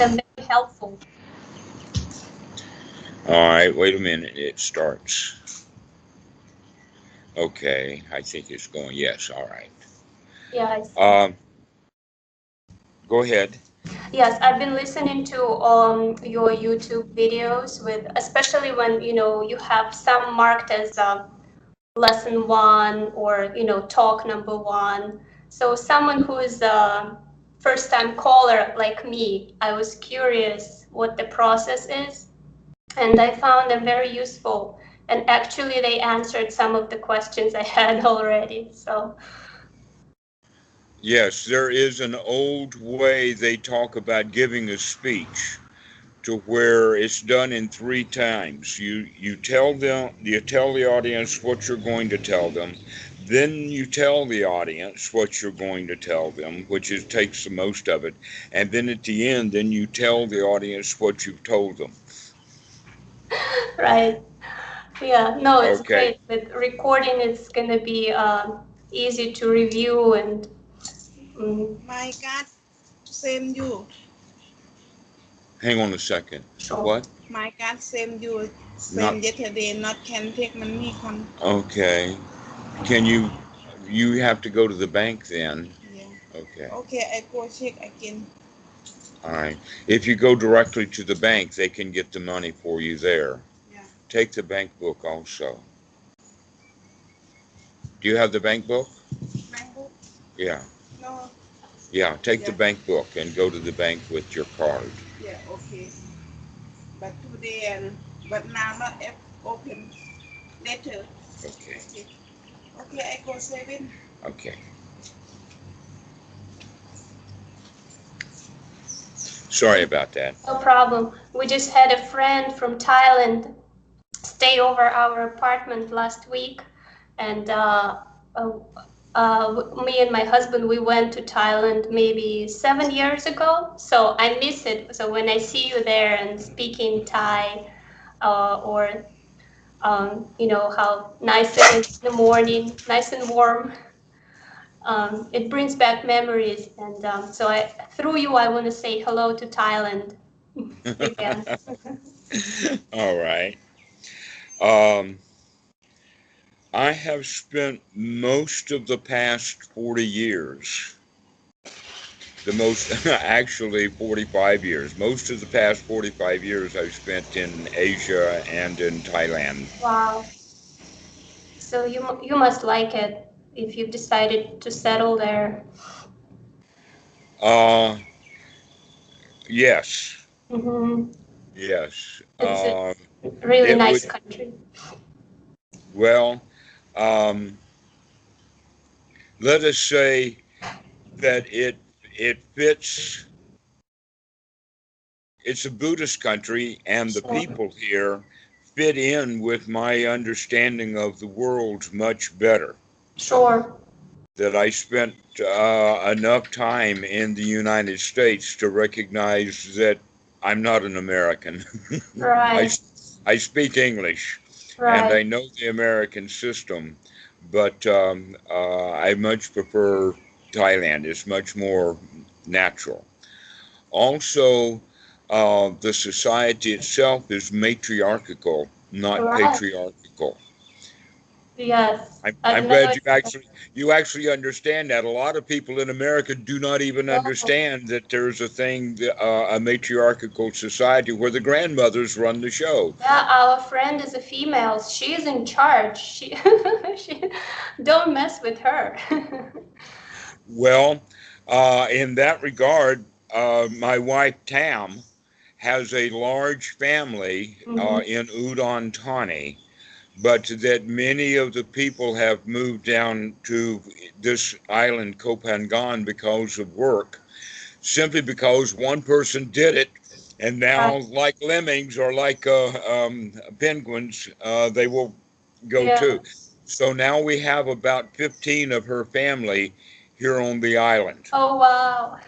them very helpful. All right, wait a minute. It starts. Okay, I think it's going. Yes, all right. Yeah, I see. Go ahead. Yes, I've been listening to your YouTube videos with, especially when you have some marked as lesson one or talk number one. So someone who is a first time caller like me, I was curious what the process is, and I found them very useful. And actually, they answered some of the questions I had already. So Yes, there is an old way they talk about giving a speech to where it's done in 3 times. You tell the audience what you're going to tell them, then you tell the audience what you're going to tell them, which is takes the most of it, and then at the end, then you tell the audience what you've told them. right. Yeah, no, it's Okay, great. With recording, it's gonna be easy to review and. My God, same you. hang on a second. Sure. What? My God, same you. Not Same yesterday. Not can take money. Con. okay. Can you have to go to the bank then? Yeah. Okay. Okay, I go check again. All right. If you go directly to the bank, they can get the money for you there. Yeah. Take the bank book also. Do you have the bank book? Mango? Yeah. No. Yeah. Take the Yeah. bank book and go to the bank with your card. Yeah. Okay. But today, but now not open. Later. Okay. Okay. Okay, I go 7. Okay. Sorry about that. No problem. We just had a friend from Thailand stay over our apartment last week, and me and my husband, we went to Thailand maybe 7 years ago. So I miss it. So when I see you there and speaking Thai, or how nice it is in the morning, nice and warm. It brings back memories, and so through you, I want to say hello to Thailand again. All right. Um, I have spent most of the past 40 years, the most, actually 45 years, most of the past 45 years I've spent in Asia and in Thailand. Wow. So you must like it if you've decided to settle there. Uh, yes, Hmm. yes. It's a really It would, nice country. well, um, let us say that it fits. It's a Buddhist country, and the Sure. people here fit in with my understanding of the world much better. Sure. That I spent enough time in the United States to recognize that I'm not an American. I, Right. I speak English and Right. I know the American system, but I much prefer Thailand. It's much more natural. Also, the society itself is matriarchal, not Right. patriarchal. Yes. I've I'm never. glad you actually understand that. A lot of people in America do not even No. understand that there's a thing, a matriarchal society where the grandmothers run the show. Yeah, our friend is a female. She's in charge. She don't mess with her. Well, in that regard, my wife Tam has a large family Hmm. in Udon Thani, but that many of the people have moved down to this island, Kopangan, because of work, simply because one person did it, and Right. now, like lemmings or like penguins, they will go Yeah. too. So now we have about 15 of her family here on the island, Oh wow.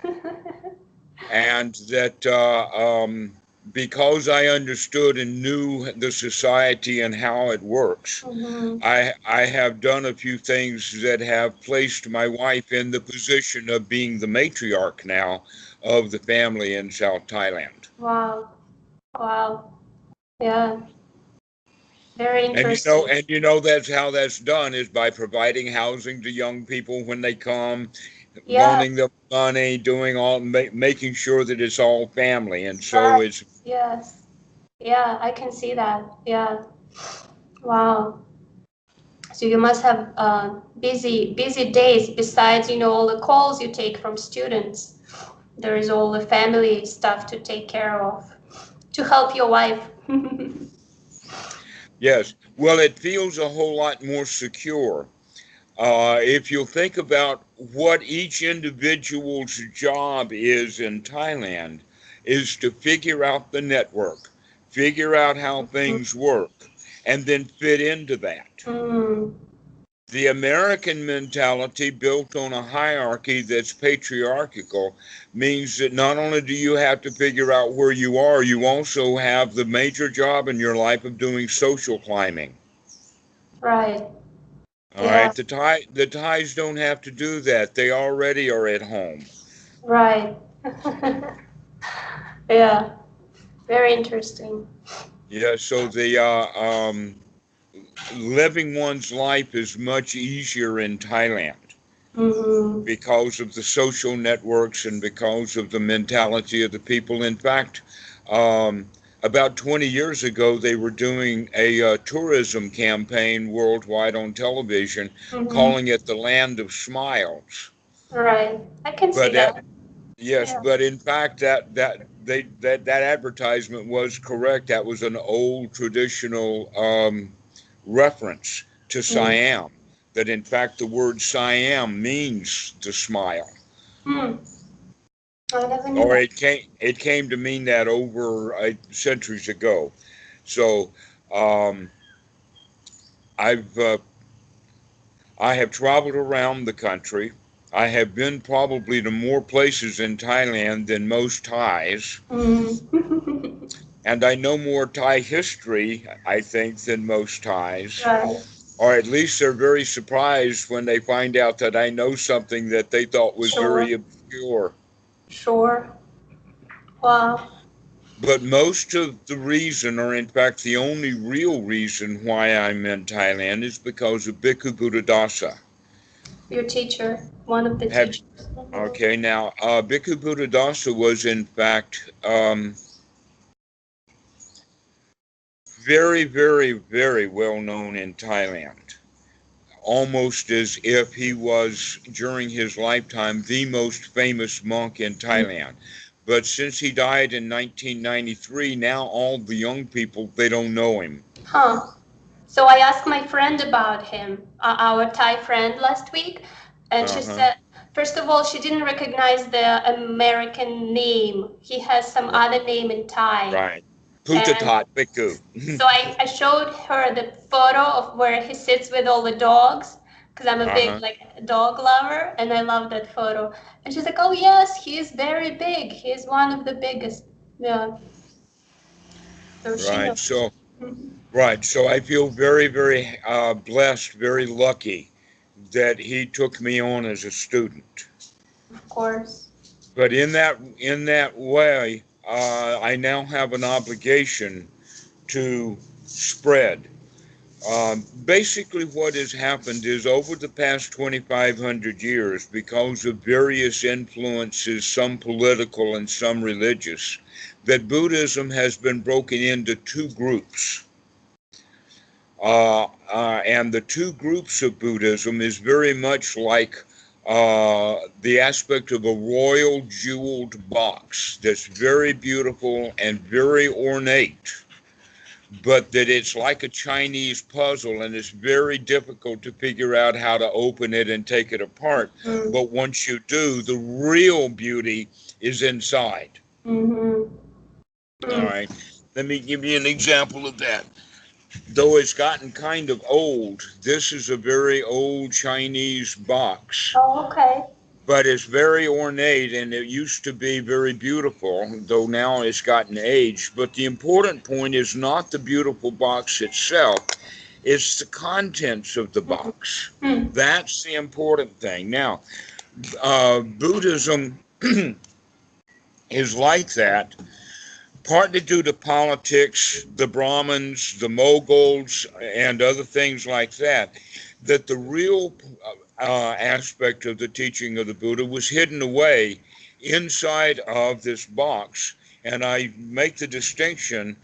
and that because I understood and knew the society and how it works, Hmm. I have done a few things that have placed my wife in the position of being the matriarch now of the family in South Thailand. Wow. Wow. Yeah. Very interesting. And that's how that's done, is by providing housing to young people when they come, Yeah. loaning them money, doing all, making sure that it's all family. And so Right. it's, Yes. Yeah, I can see that. Yeah. Wow. So you must have busy days besides, all the calls you take from students. There is all the family stuff to take care of to help your wife. yes, well, it feels a whole lot more secure. If you think about what each individual's job is in Thailand, is to figure out the network, figure out how things work, and then fit into that. Mm, The American mentality, built on a hierarchy that's patriarchal, means that not only do you have to figure out where you are, you also have the major job in your life of doing social climbing. right. All Yeah. right, the Thais don't have to do that. They already are at home. Right. Yeah. Very interesting. Yeah, so the living one's life is much easier in Thailand Mm-hmm. because of the social networks and because of the mentality of the people. In fact, um, about 20 years ago, they were doing a tourism campaign worldwide on television, Mm-hmm. calling it the Land of Smiles. Right. I can see But that. yes, Yeah. but in fact, that advertisement was correct. That was an old traditional reference to Mm. Siam. That in fact, the word Siam means to smile, Hmm. I never knew or that. it came to mean that over centuries ago. So um, I've I have traveled around the country. I have been probably to more places in Thailand than most Thais. Mm. And I know more Thai history, I think, than most Thais. Right. Or at least they're very surprised when they find out that I know something that they thought was Sure. very obscure. Sure. Wow. But most of the reason, or in fact the only real reason why I'm in Thailand, is because of Bhikkhu Buddhadasa. Your teacher, one of the Have teachers. Mhm. Okay, now Bhikkhu Buddhadasa was in fact very, very, very well known in Thailand, almost as if he was, during his lifetime, the most famous monk in Thailand. But since he died in 1993, now all the young people, they don't know him. Huh. So I asked my friend about him, our Thai friend last week, and she Uh-huh. said, first of all, she didn't recognize the American name. He has some Right. other name in Thai. Right. And Putatat Bhikkhu. so I showed her the photo of where he sits with all the dogs, because I'm a big Uh-huh. dog lover, and I love that photo. And she's like, "Oh yes, he is very big. He is one of the biggest." Yeah, so she Right. knows. So, right. So I feel very, very blessed, very lucky that he took me on as a student. Of course. But in that way, I now have an obligation to spread. Basically, what has happened is over the past 2,500 years, because of various influences, some political and some religious, that Buddhism has been broken into two groups. And the two groups of Buddhism is very much like the aspect of a royal jeweled box that's very beautiful and very ornate, but that it's like a Chinese puzzle and it's very difficult to figure out how to open it and take it apart. Mm. But once you do, the real beauty is inside. Mm-hmm. All Mm. right. Let me give you an example of that. Though it's gotten kind of old, this is a very old Chinese box, Oh, okay. but it's very ornate and it used to be very beautiful, though now it's gotten aged. But the important point is not the beautiful box itself, it's the contents of the box. Mm. That's the important thing. Now, Buddhism is like that, partly due to politics, the Brahmins, the Moguls, and other things like that, that the real aspect of the teaching of the Buddha was hidden away inside of this box. And I make the distinction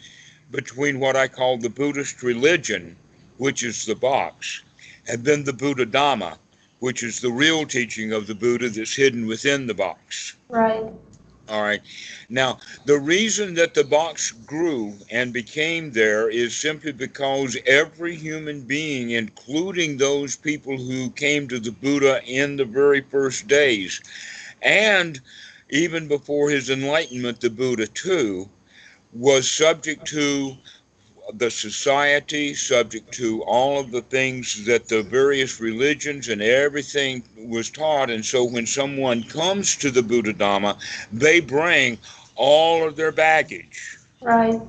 between what I call the Buddhist religion, which is the box, and then the Buddha Dhamma, which is the real teaching of the Buddha that's hidden within the box. Right. All right. Now, the reason that the box grew and became there is simply because every human being, including those people who came to the Buddha in the very first days, and even before his enlightenment, the Buddha too, was subject to the society, subject to all of the things that the various religions and everything was taught. And so when someone comes to the Buddha Dhamma, they bring all of their baggage. Right.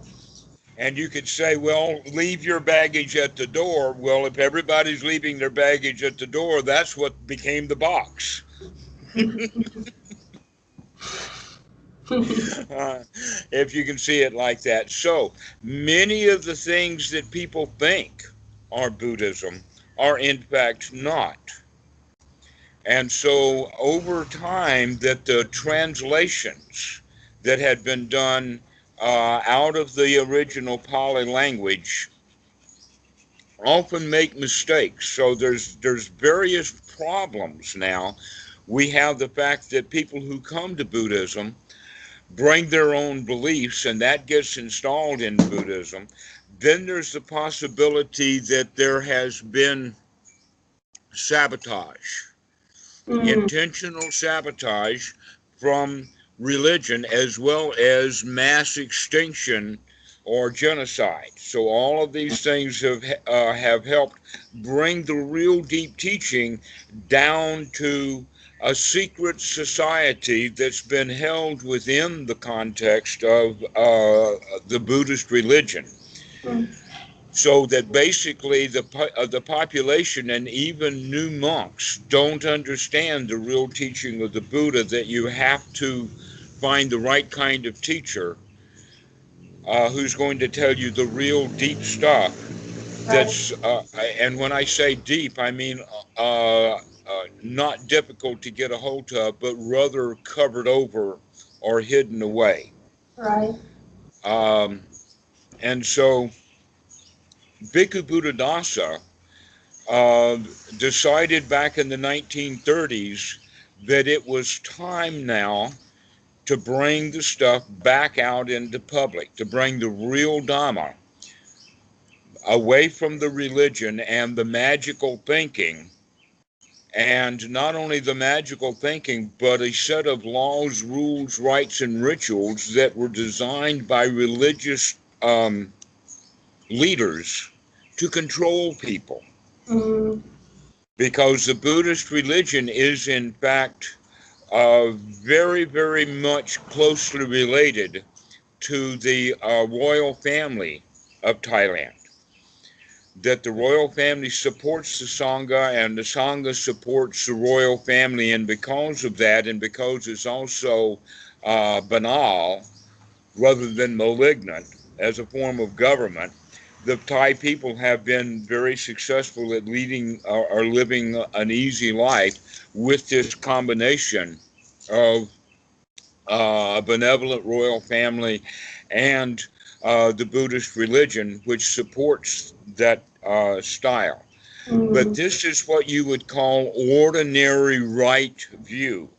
And you could say, well, leave your baggage at the door. Well, if everybody's leaving their baggage at the door, that's what became the box. If you can see it like that. So many of the things that people think are Buddhism are in fact not. And so over time, that the translations that had been done out of the original Pali language often make mistakes. So there's various problems now. We have the fact that people who come to Buddhism bring their own beliefs, and that gets installed in Buddhism. Then there's the possibility that there has been sabotage, intentional sabotage from religion, as well as mass extinction or genocide. So all of these things have helped bring the real deep teaching down to a secret society that's been held within the context of the Buddhist religion. So that basically the population and even new monks don't understand the real teaching of the Buddha, that you have to find the right kind of teacher who's going to tell you the real deep stuff. That's and when I say deep, I mean not difficult to get a hold of, but rather covered over or hidden away. Right. And so Bhikkhu Buddhadasa decided back in the 1930s that it was time now to bring the stuff back out into public, to bring the real Dhamma away from the religion and the magical thinking. And not only the magical thinking, but a set of laws, rules, rites, and rituals that were designed by religious leaders to control people. Because the Buddhist religion is, in fact, very, very much closely related to the royal family of Thailand. That the royal family supports the Sangha, and the Sangha supports the royal family, and because of that, and because it's also banal rather than malignant as a form of government, the Thai people have been very successful at leading or living an easy life with this combination of a benevolent royal family and the Buddhist religion, which supports that style. But this is what you would call ordinary right view.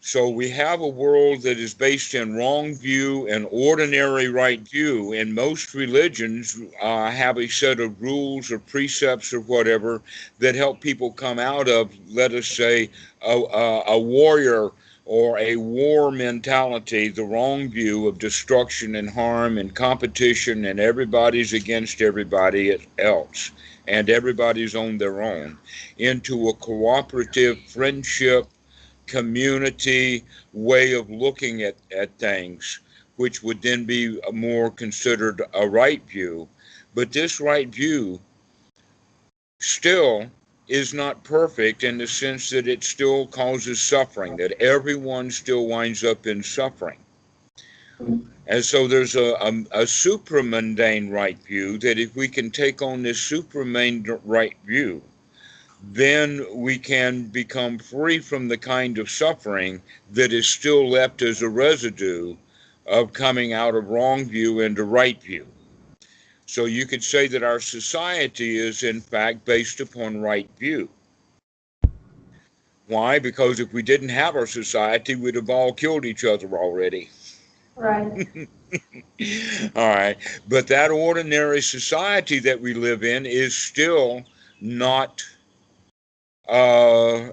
So we have a world that is based in wrong view and ordinary right view, and most religions have a set of rules or precepts or whatever that help people come out of, let us say, a warrior or a war mentality, the wrong view of destruction and harm and competition, and everybody's against everybody else, and everybody's on their own, into a cooperative friendship, community way of looking at things, which would then be more considered a right view. But this right view still is not perfect in the sense that it still causes suffering, that everyone still winds up in suffering. And so there's a supramundane right view, that if we can take on this supramundane right view, then we can become free from the kind of suffering that is still left as a residue of coming out of wrong view into right view. So you could say that our society is in fact based upon right view. Why? Because if we didn't have our society, we'd have all killed each other already. Right. All right. But that ordinary society that we live in is still not a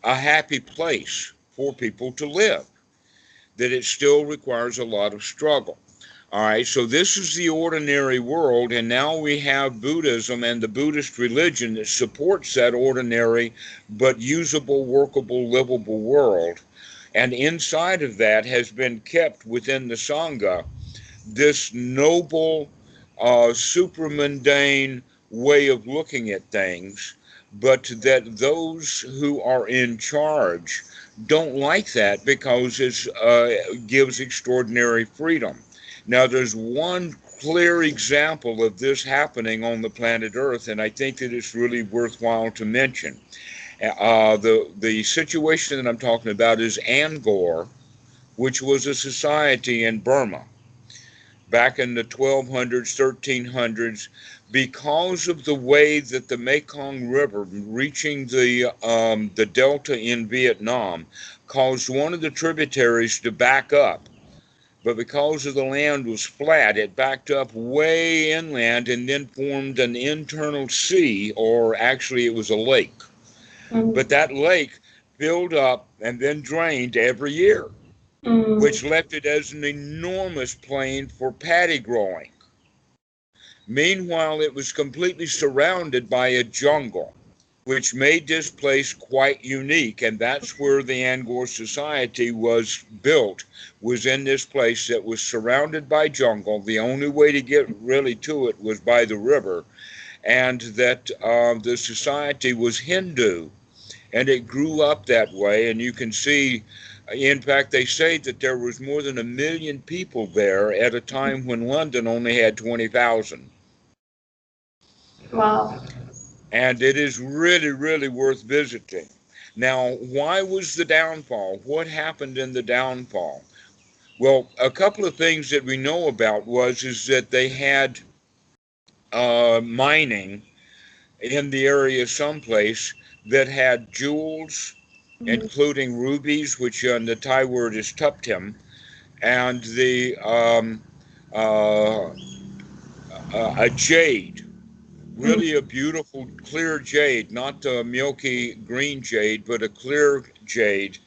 happy place for people to live, that it still requires a lot of struggle. All right, so this is the ordinary world, and now we have Buddhism and the Buddhist religion that supports that ordinary but usable, workable, livable world. And inside of that has been kept within the Sangha this noble, supramundane way of looking at things, but that those who are in charge don't like that because it gives extraordinary freedom. Now, there's one clear example of this happening on the planet Earth, and I think that it's really worthwhile to mention. The situation that I'm talking about is Angkor, which was a society in Burma back in the 1200s, 1300s, because of the way that the Mekong River reaching the delta in Vietnam caused one of the tributaries to back up. But because of the land was flat, it backed up way inland and then formed an internal sea, or actually it was a lake. But that lake filled up and then drained every year, which left it as an enormous plain for paddy growing. Meanwhile, it was completely surrounded by a jungle, which made this place quite unique, and that's where the Angkor society was built, was in this place that was surrounded by jungle. The only way to get really to it was by the river, and that the society was Hindu, and it grew up that way. And you can see, in fact, they say that there was more than 1 million people there at a time when London only had 20,000. Wow. And it is really, really worth visiting. Now, why was the downfall? What happened in the downfall? Well, a couple of things that we know about is that they had mining in the area someplace that had jewels, including rubies, which in the Thai word is tuptim, and a jade. Really a beautiful clear jade, not a milky green jade, but a clear jade.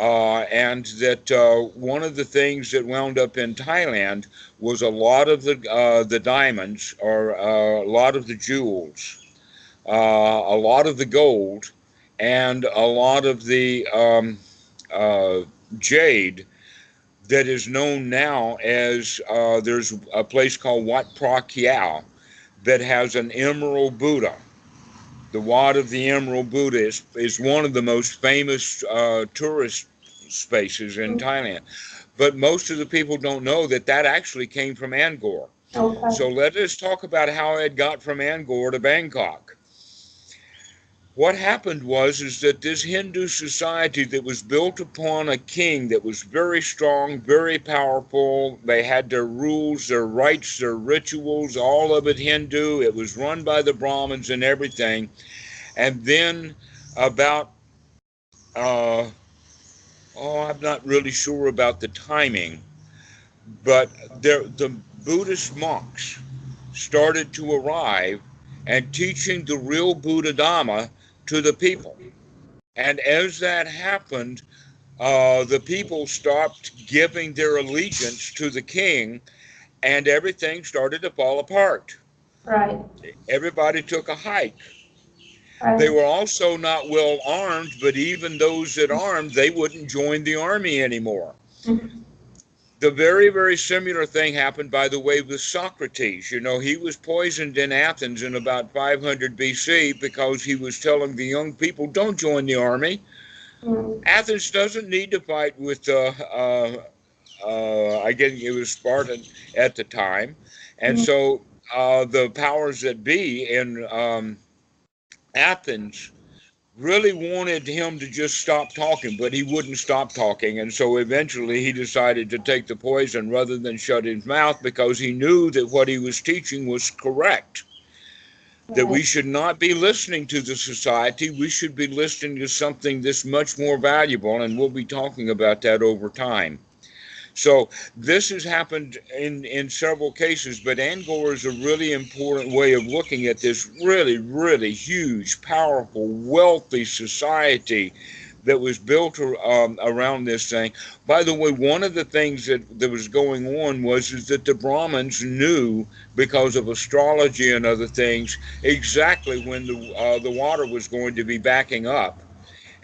And that one of the things that wound up in Thailand was a lot of the diamonds, or a lot of the jewels, a lot of the gold, and a lot of the jade that is known now as there's a place called Wat Phra Kiao that has an emerald Buddha. The Wat of the Emerald Buddha is one of the most famous tourist spaces in Thailand. But most of the people don't know that that actually came from Angkor. Okay. So let us talk about how it got from Angkor to Bangkok. What happened is that this Hindu society that was built upon a king that was very strong, very powerful, they had their rules, their rites, their rituals, all of it Hindu. It was run by the Brahmins and everything. And then about, I'm not really sure about the timing, but the Buddhist monks started to arrive and teaching the real Buddha Dhamma to the people. And as that happened, the people stopped giving their allegiance to the king, and everything started to fall apart. Right. Everybody took a hike. Right. They were also not well armed, but even those that armed, they wouldn't join the army anymore. The very, very similar thing happened, by the way, with Socrates. You know, he was poisoned in Athens in about 500 BC because he was telling the young people, don't join the army. Athens doesn't need to fight with, I guess it was Spartan at the time. And so the powers that be in Athens really wanted him to just stop talking, but he wouldn't stop talking. And so eventually he decided to take the poison rather than shut his mouth, because he knew that what he was teaching was correct. That we should not be listening to the society. We should be listening to something that's much more valuable, and we'll be talking about that over time. So this has happened in several cases, but Angkor is a really important way of looking at this really, really huge, powerful, wealthy society that was built around this thing. By the way, one of the things that was going on is that the Brahmins knew, because of astrology and other things, exactly when the water was going to be backing up.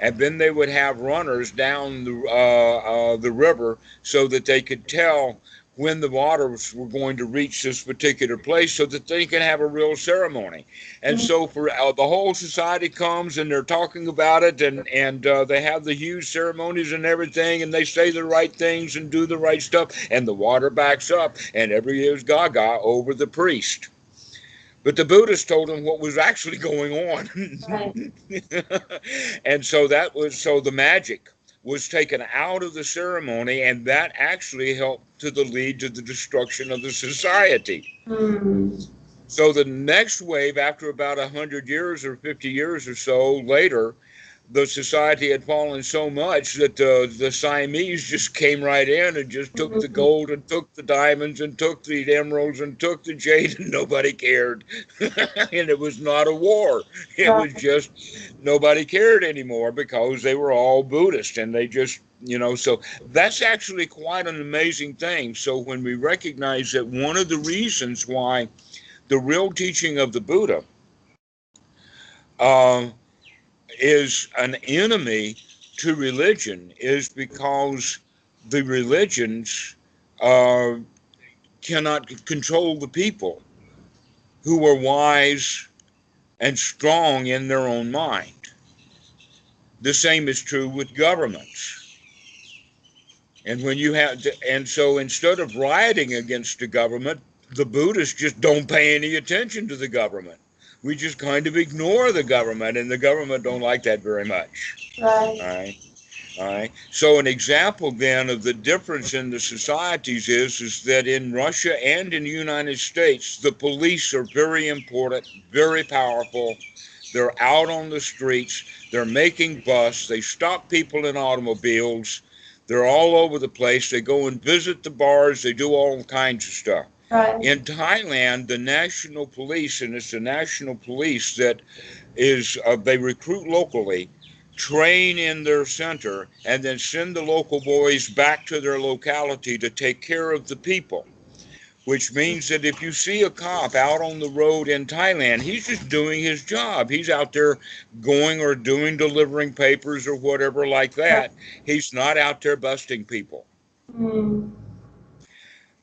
And then they would have runners down the river so that they could tell when the waters were going to reach this particular place, so that they can have a real ceremony. And so for the whole society comes and they're talking about it, and they have the huge ceremonies and everything, and they say the right things and do the right stuff, and the water backs up, and everybody is gaga over the priest. But the Buddhists told him what was actually going on. And so the magic was taken out of the ceremony, and that actually helped to lead to the destruction of the society. So the next wave, after about 100 years or 50 years or so later, the society had fallen so much that the Siamese just came right in and just took the gold and took the diamonds and took the emeralds and took the jade, and nobody cared. And it was not a war. It was just nobody cared anymore, because they were all Buddhist, and they just, so that's actually quite an amazing thing. So when we recognize that one of the reasons why the real teaching of the Buddha is an enemy to religion is because the religions cannot control the people who are wise and strong in their own mind. The same is true with governments. And so instead of rioting against the government, the Buddhists just don't pay any attention to the government. We just kind of ignore the government, and the government don't like that very much. Right. All right. So an example then of the difference in the societies is that in Russia and in the United States, the police are very important, very powerful. They're out on the streets. They're making busts. They stop people in automobiles. They're all over the place. They go and visit the bars. They do all kinds of stuff. In Thailand, the national police, and it's the national police that is, they recruit locally, train in their center, and then send the local boys back to their locality to take care of the people. Which means that if you see a cop out on the road in Thailand, he's just doing his job. He's out there going or delivering papers or whatever like that. He's not out there busting people.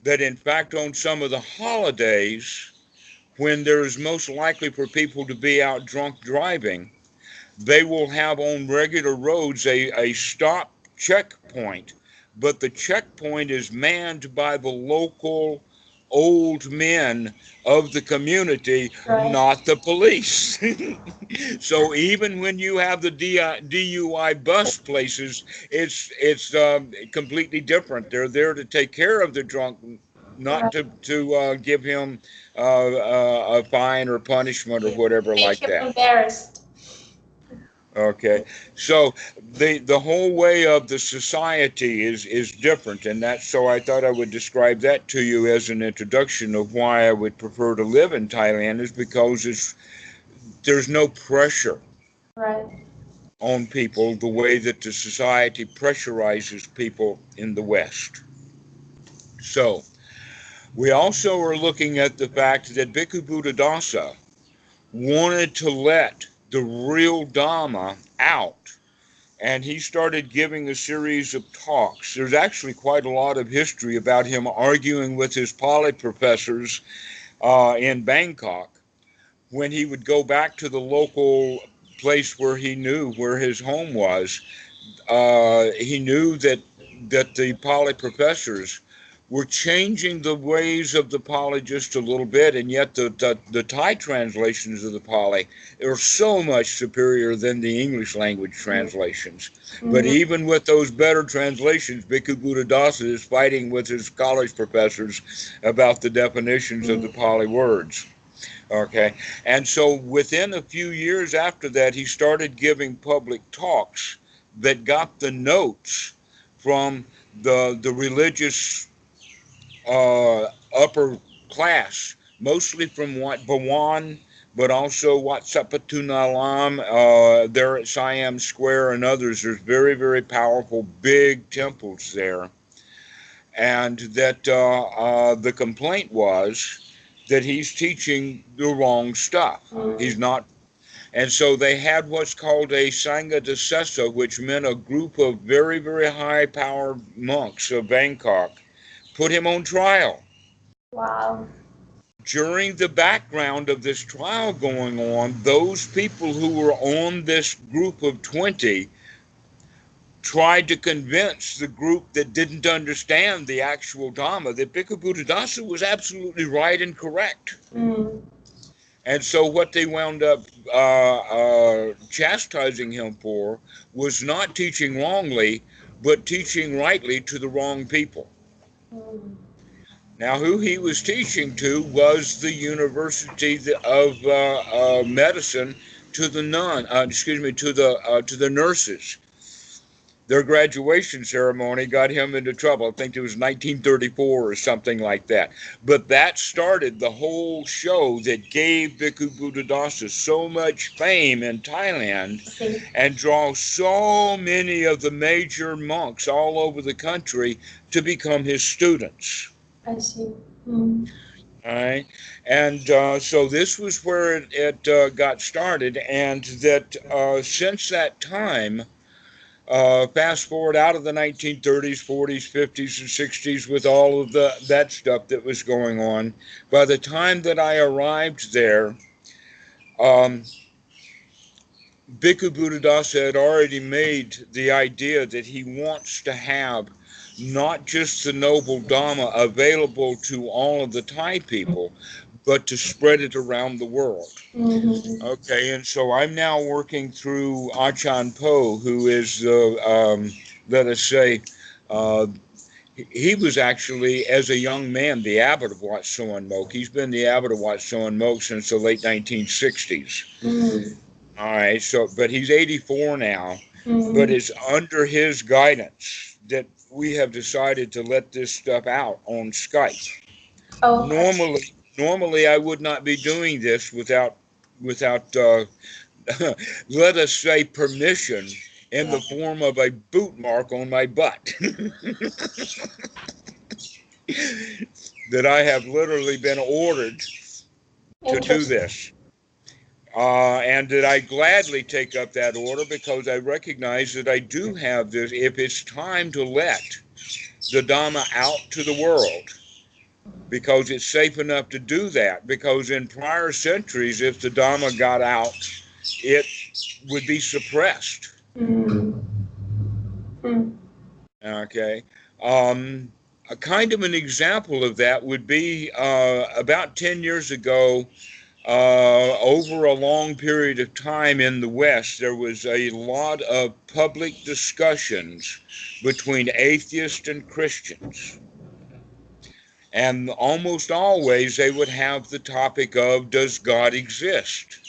That in fact, on some of the holidays, when there is most likely for people to be out drunk driving, they will have on regular roads a stop checkpoint, but the checkpoint is manned by the local old men of the community, not the police. So even when you have the DUI bus places, it's completely different. They're there to take care of the drunk, not to give him a fine or punishment or whatever like that. Embarrassed. Okay, so the whole way of the society is different, and so I thought I would describe that to you as an introduction of why I would prefer to live in Thailand, is because there's no pressure on people the way that the society pressurizes people in the West. So we also are looking at the fact that Bhikkhu Buddhadasa wanted to let the real Dhamma out, and he started giving a series of talks. There's actually quite a lot of history about him arguing with his Pali professors in Bangkok. When he would go back to the local place where he knew where his home was, he knew that the Pali professors were changing the ways of the Pali just a little bit, and yet the Thai translations of the Pali are so much superior than the English language translations. Mm-hmm. But even with those better translations, Bhikkhu Buddhadasa is fighting with his college professors about the definitions of the Pali words. Okay, and so within a few years after that, he started giving public talks that got the notes from the religious upper class, mostly from Wat Bhawan, but also Wat Sapatunalam, there at Siam Square and others. There's very, very powerful big temples there. And that the complaint was that he's teaching the wrong stuff. He's not. And so they had what's called a Sangha Dasesa, which meant a group of very, very high-powered monks of Bangkok, put him on trial. Wow. During the background of this trial going on, those people who were on this group of 20 tried to convince the group that didn't understand the actual Dhamma that Bhikkhu Buddhadasa was absolutely right and correct. Mm. And so what they wound up chastising him for was not teaching wrongly, but teaching rightly to the wrong people. Mm. Now, who he was teaching to was the University of Medicine to the to the nurses. Their graduation ceremony got him into trouble. I think it was 1934 or something like that. But that started the whole show that gave Bhikkhu Buddhadasa so much fame in Thailand and draw so many of the major monks all over the country to become his students. I see. Mm. All right. And so this was where it got started, and that since that time, fast forward out of the 1930s, 40s, 50s, and 60s with all of that stuff that was going on. By the time that I arrived there, Bhikkhu Buddhadasa had already made the idea that he wants to have not just the Noble Dhamma available to all of the Thai people, but to spread it around the world. Mm-hmm. Okay, and so I'm now working through Achan Po, who is, let us say, he was actually, as a young man, the abbot of Wat Suan Mok. He's been the abbot of Wat Suan Mok since the late 1960s. Mm-hmm. All right, so, but he's 84 now, mm-hmm. but it's under his guidance that we have decided to let this stuff out on Skype. Oh, Normally, I would not be doing this without let us say, permission in the form of a boot mark on my butt. That I have literally been ordered to do this. And that I gladly take up that order because I recognize that I do have this, if it's time to let the Dhamma out to the world, because it's safe enough to do that. Because in prior centuries, if the Dhamma got out, it would be suppressed. Mm-hmm. Okay. A kind of an example of that would be about 10 years ago, over a long period of time in the West, there was a lot of public discussions between atheists and Christians. And almost always they would have the topic of, does God exist?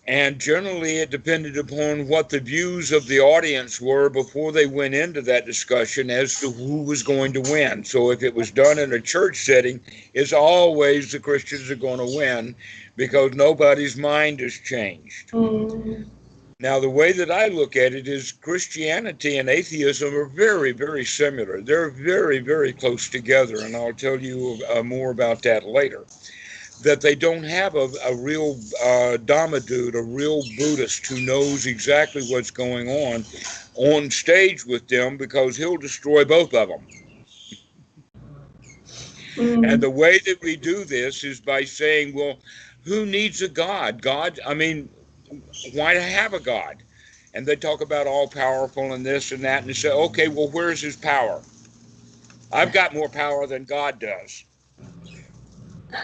And generally it depended upon what the views of the audience were before they went into that discussion as to who was going to win. So if it was done in a church setting, it's always the Christians are going to win because nobody's mind has changed. Mm-hmm. Now, the way that I look at it is Christianity and atheism are very, very similar. They're very, very close together, and I'll tell you more about that later. that they don't have a real Dhamma dude, a real Buddhist who knows exactly what's going on stage with them, because he'll destroy both of them. And the way that we do this is by saying, well, who needs a God? God, I mean, why have a God? And they talk about all powerful and this and that, and they say, okay, well, where's his power? I've got more power than God does.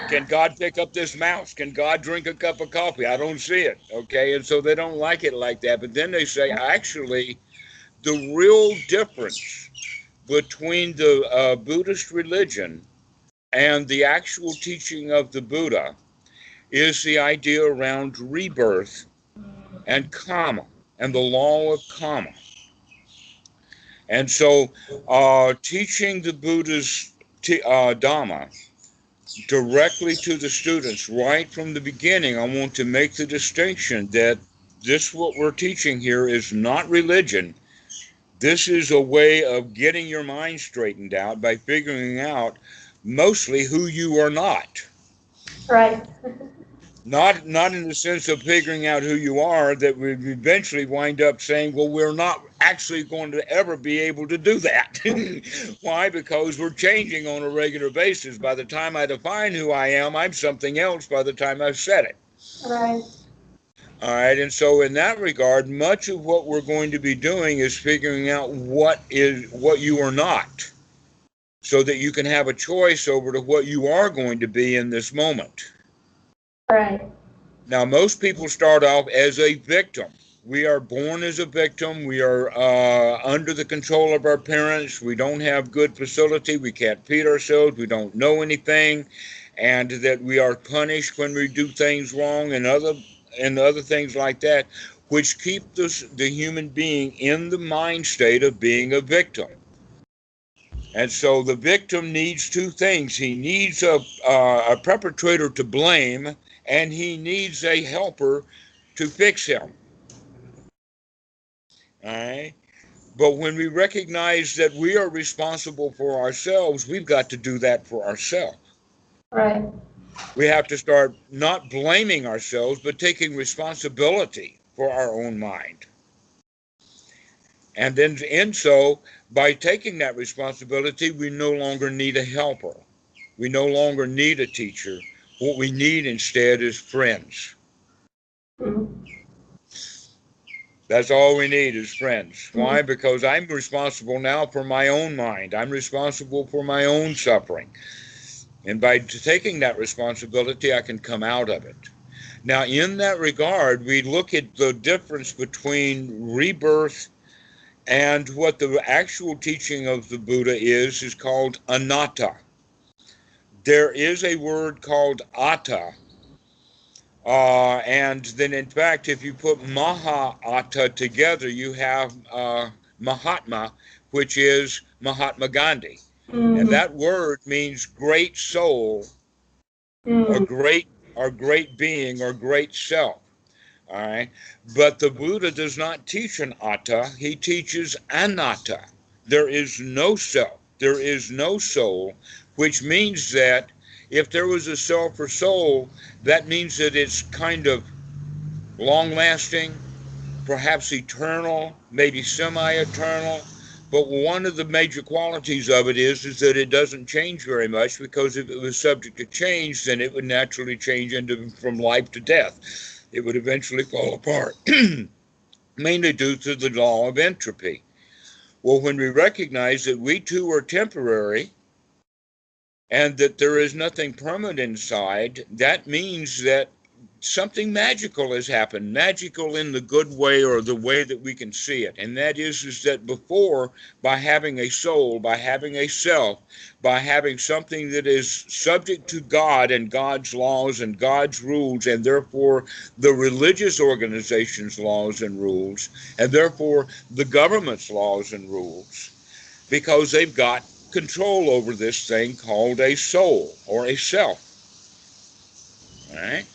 Can God pick up this mouse? Can God drink a cup of coffee? I don't see it. Okay. And so they don't like it like that. But then they say, actually, the real difference between the Buddhist religion and the actual teaching of the Buddha is the idea around rebirth and karma and the law of karma. And so teaching the Buddha's Dhamma directly to the students right from the beginning, I want to make the distinction that this, what we're teaching here, is not religion. This is a way of getting your mind straightened out by figuring out mostly who you are not. Right. Not in the sense of figuring out who you are, that we eventually wind up saying, well, we're not actually going to ever be able to do that. Why? Because we're changing on a regular basis. By the time I define who I am, I'm something else by the time I've said it. Right. All right, and so in that regard, much of what we're going to be doing is figuring out what you are not, so that you can have a choice over to what you are going to be in this moment. Right. Now, most people start off as a victim. We are born as a victim. We are under the control of our parents. We don't have good facility. We can't feed ourselves. We don't know anything, and that we are punished when we do things wrong, and other things like that, which keep the human being in the mind state of being a victim. And so the victim needs two things. He needs a perpetrator to blame, and he needs a helper to fix him. All right? But when we recognize that we are responsible for ourselves, we've got to do that for ourselves. Right. We have to start not blaming ourselves, but taking responsibility for our own mind. And then, by taking that responsibility, we no longer need a helper. We no longer need a teacher. What we need instead is friends. Mm-hmm. That's all we need is friends. Why? Because I'm responsible now for my own mind. I'm responsible for my own suffering. And by taking that responsibility, I can come out of it. Now, in that regard, we look at the difference between rebirth and what the actual teaching of the Buddha is called anatta. There is a word called atta. And then, in fact, if you put Maha-atta together, you have Mahatma, which is Mahatma Gandhi. And that word means great soul, or great being, or great self. All right. But the Buddha does not teach an atta, he teaches anatta. There is no self, there is no soul, which means that if there was a self or soul, that means that it's kind of long lasting, perhaps eternal, maybe semi eternal. But one of the major qualities of it is that it doesn't change very much, because if it was subject to change, then it would naturally change from life to death. It would eventually fall apart, mainly due to the law of entropy. Well, when we recognize that we too are temporary and that there is nothing permanent inside, that means that something magical has happened, magical in the good way, or the way that we can see it. And that is that before, by having a soul, by having a self, by having something that is subject to God and God's laws and God's rules, and therefore the religious organization's laws and rules, and therefore the government's laws and rules, because they've got control over this thing called a soul or a self. All right?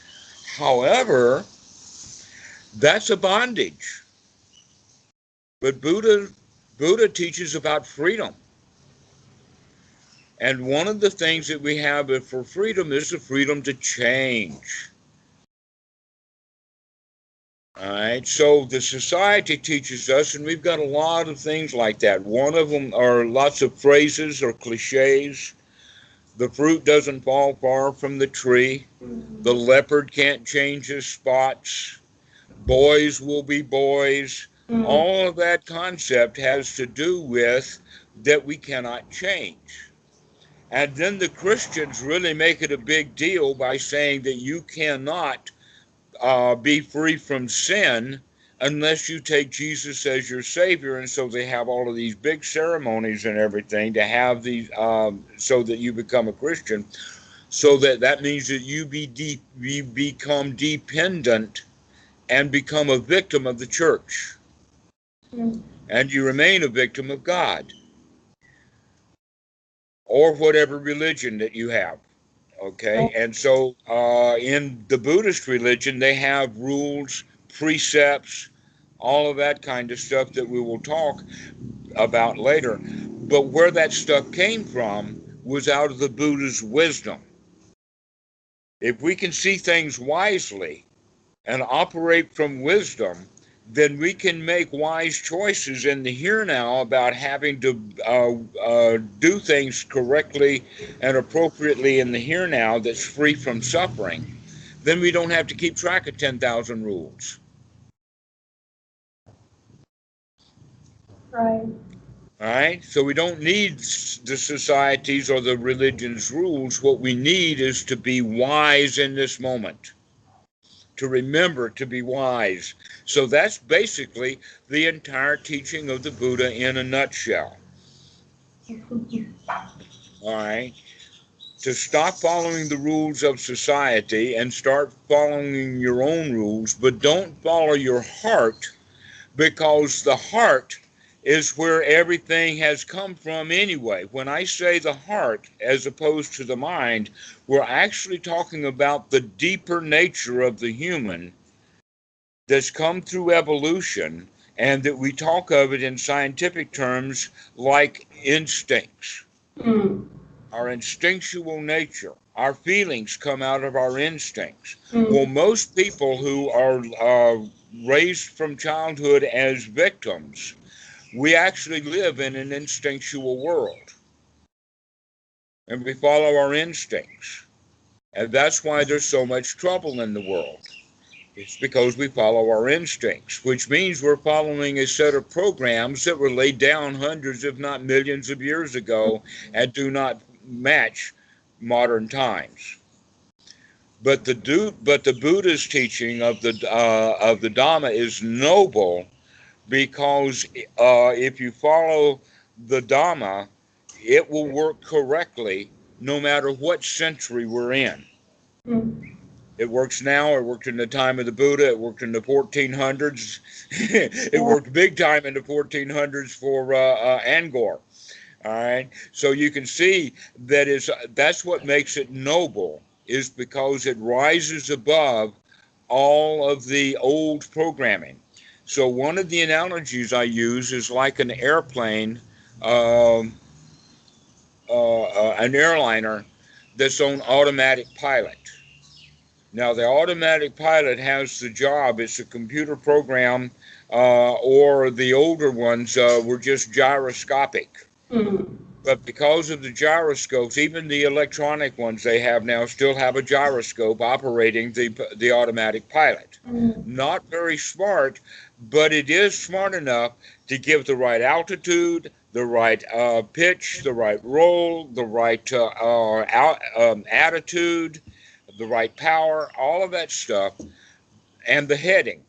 However, that's a bondage. But Buddha teaches about freedom. And one of the things that we have for freedom is the freedom to change. All right, so the society teaches us, and we've got a lot of things like that. One of them are lots of phrases or cliches. The fruit doesn't fall far from the tree. The leopard can't change his spots. Boys will be boys. All of that concept has to do with that we cannot change. And then the Christians really make it a big deal by saying that you cannot be free from sin unless you take Jesus as your Savior. And so they have all of these big ceremonies and everything to have these, so that you become a Christian. So that means that you become dependent and become a victim of the church. And you remain a victim of God or whatever religion that you have. Okay, and so in the Buddhist religion, they have rules, precepts, all of that kind of stuff that we will talk about later. But where that stuff came from was out of the Buddha's wisdom. If we can see things wisely and operate from wisdom, then we can make wise choices in the here now about having to do things correctly and appropriately in the here now that's free from suffering. Then we don't have to keep track of 10,000 rules. Right. All right? So we don't need the societies or the religion's rules. What we need is to be wise in this moment, to remember to be wise. So that's basically the entire teaching of the Buddha in a nutshell. All right? To stop following the rules of society and start following your own rules, but don't follow your heart, because the heart is where everything has come from anyway. When I say the heart as opposed to the mind, we're actually talking about the deeper nature of the human that's come through evolution, and that we talk of it in scientific terms like instincts. Our instinctual nature, our feelings come out of our instincts. Well, most people who are raised from childhood as victims, we actually live in an instinctual world, and we follow our instincts. And that's why there's so much trouble in the world. It's because we follow our instincts, which means we're following a set of programs that were laid down hundreds, if not millions of years ago, and do not match modern times. But the Buddha's teaching of the Dhamma is noble, because if you follow the Dhamma, it will work correctly no matter what century we're in. It works now. It worked in the time of the Buddha. It worked in the 1400s. It worked big time in the 1400s for Angkor. All right. So you can see that that's what makes it noble, is because it rises above all of the old programming. So one of the analogies I use is like an airplane, an airliner that's on automatic pilot. Now, the automatic pilot has the job. It's a computer program, or the older ones were just gyroscopic. But because of the gyroscopes, even the electronic ones they have now still have a gyroscope operating the automatic pilot. Not very smart, but it is smart enough to give the right altitude, the right pitch, the right roll, the right attitude, the right power, all of that stuff, and the heading.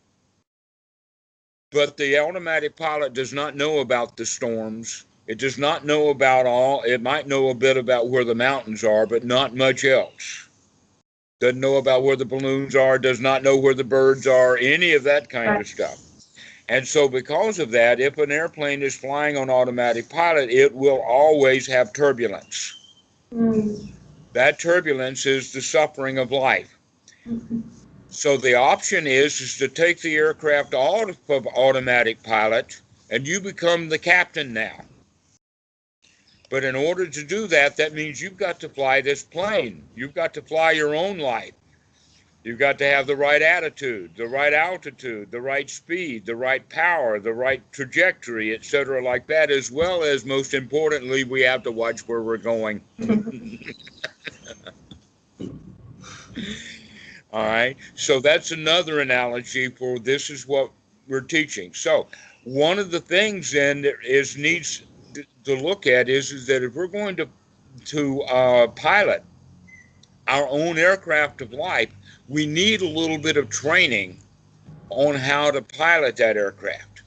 But the automatic pilot does not know about the storms. It does not know about it might know a bit about where the mountains are, but not much else. Doesn't know about where the balloons are, does not know where the birds are, any of that kind of stuff. And so because of that, if an airplane is flying on automatic pilot, it will always have turbulence. That turbulence is the suffering of life. So the option is to take the aircraft off of automatic pilot, and you become the captain now. But in order to do that, that means you've got to fly this plane. You've got to fly your own light. You've got to have the right attitude, the right altitude, the right speed, the right power, the right trajectory, etc., like that, as well as, most importantly, we have to watch where we're going. All right. So that's another analogy for this is what we're teaching. So one of the things then that is needs to look at is that if we're going to pilot our own aircraft of life, we need a little bit of training on how to pilot that aircraft.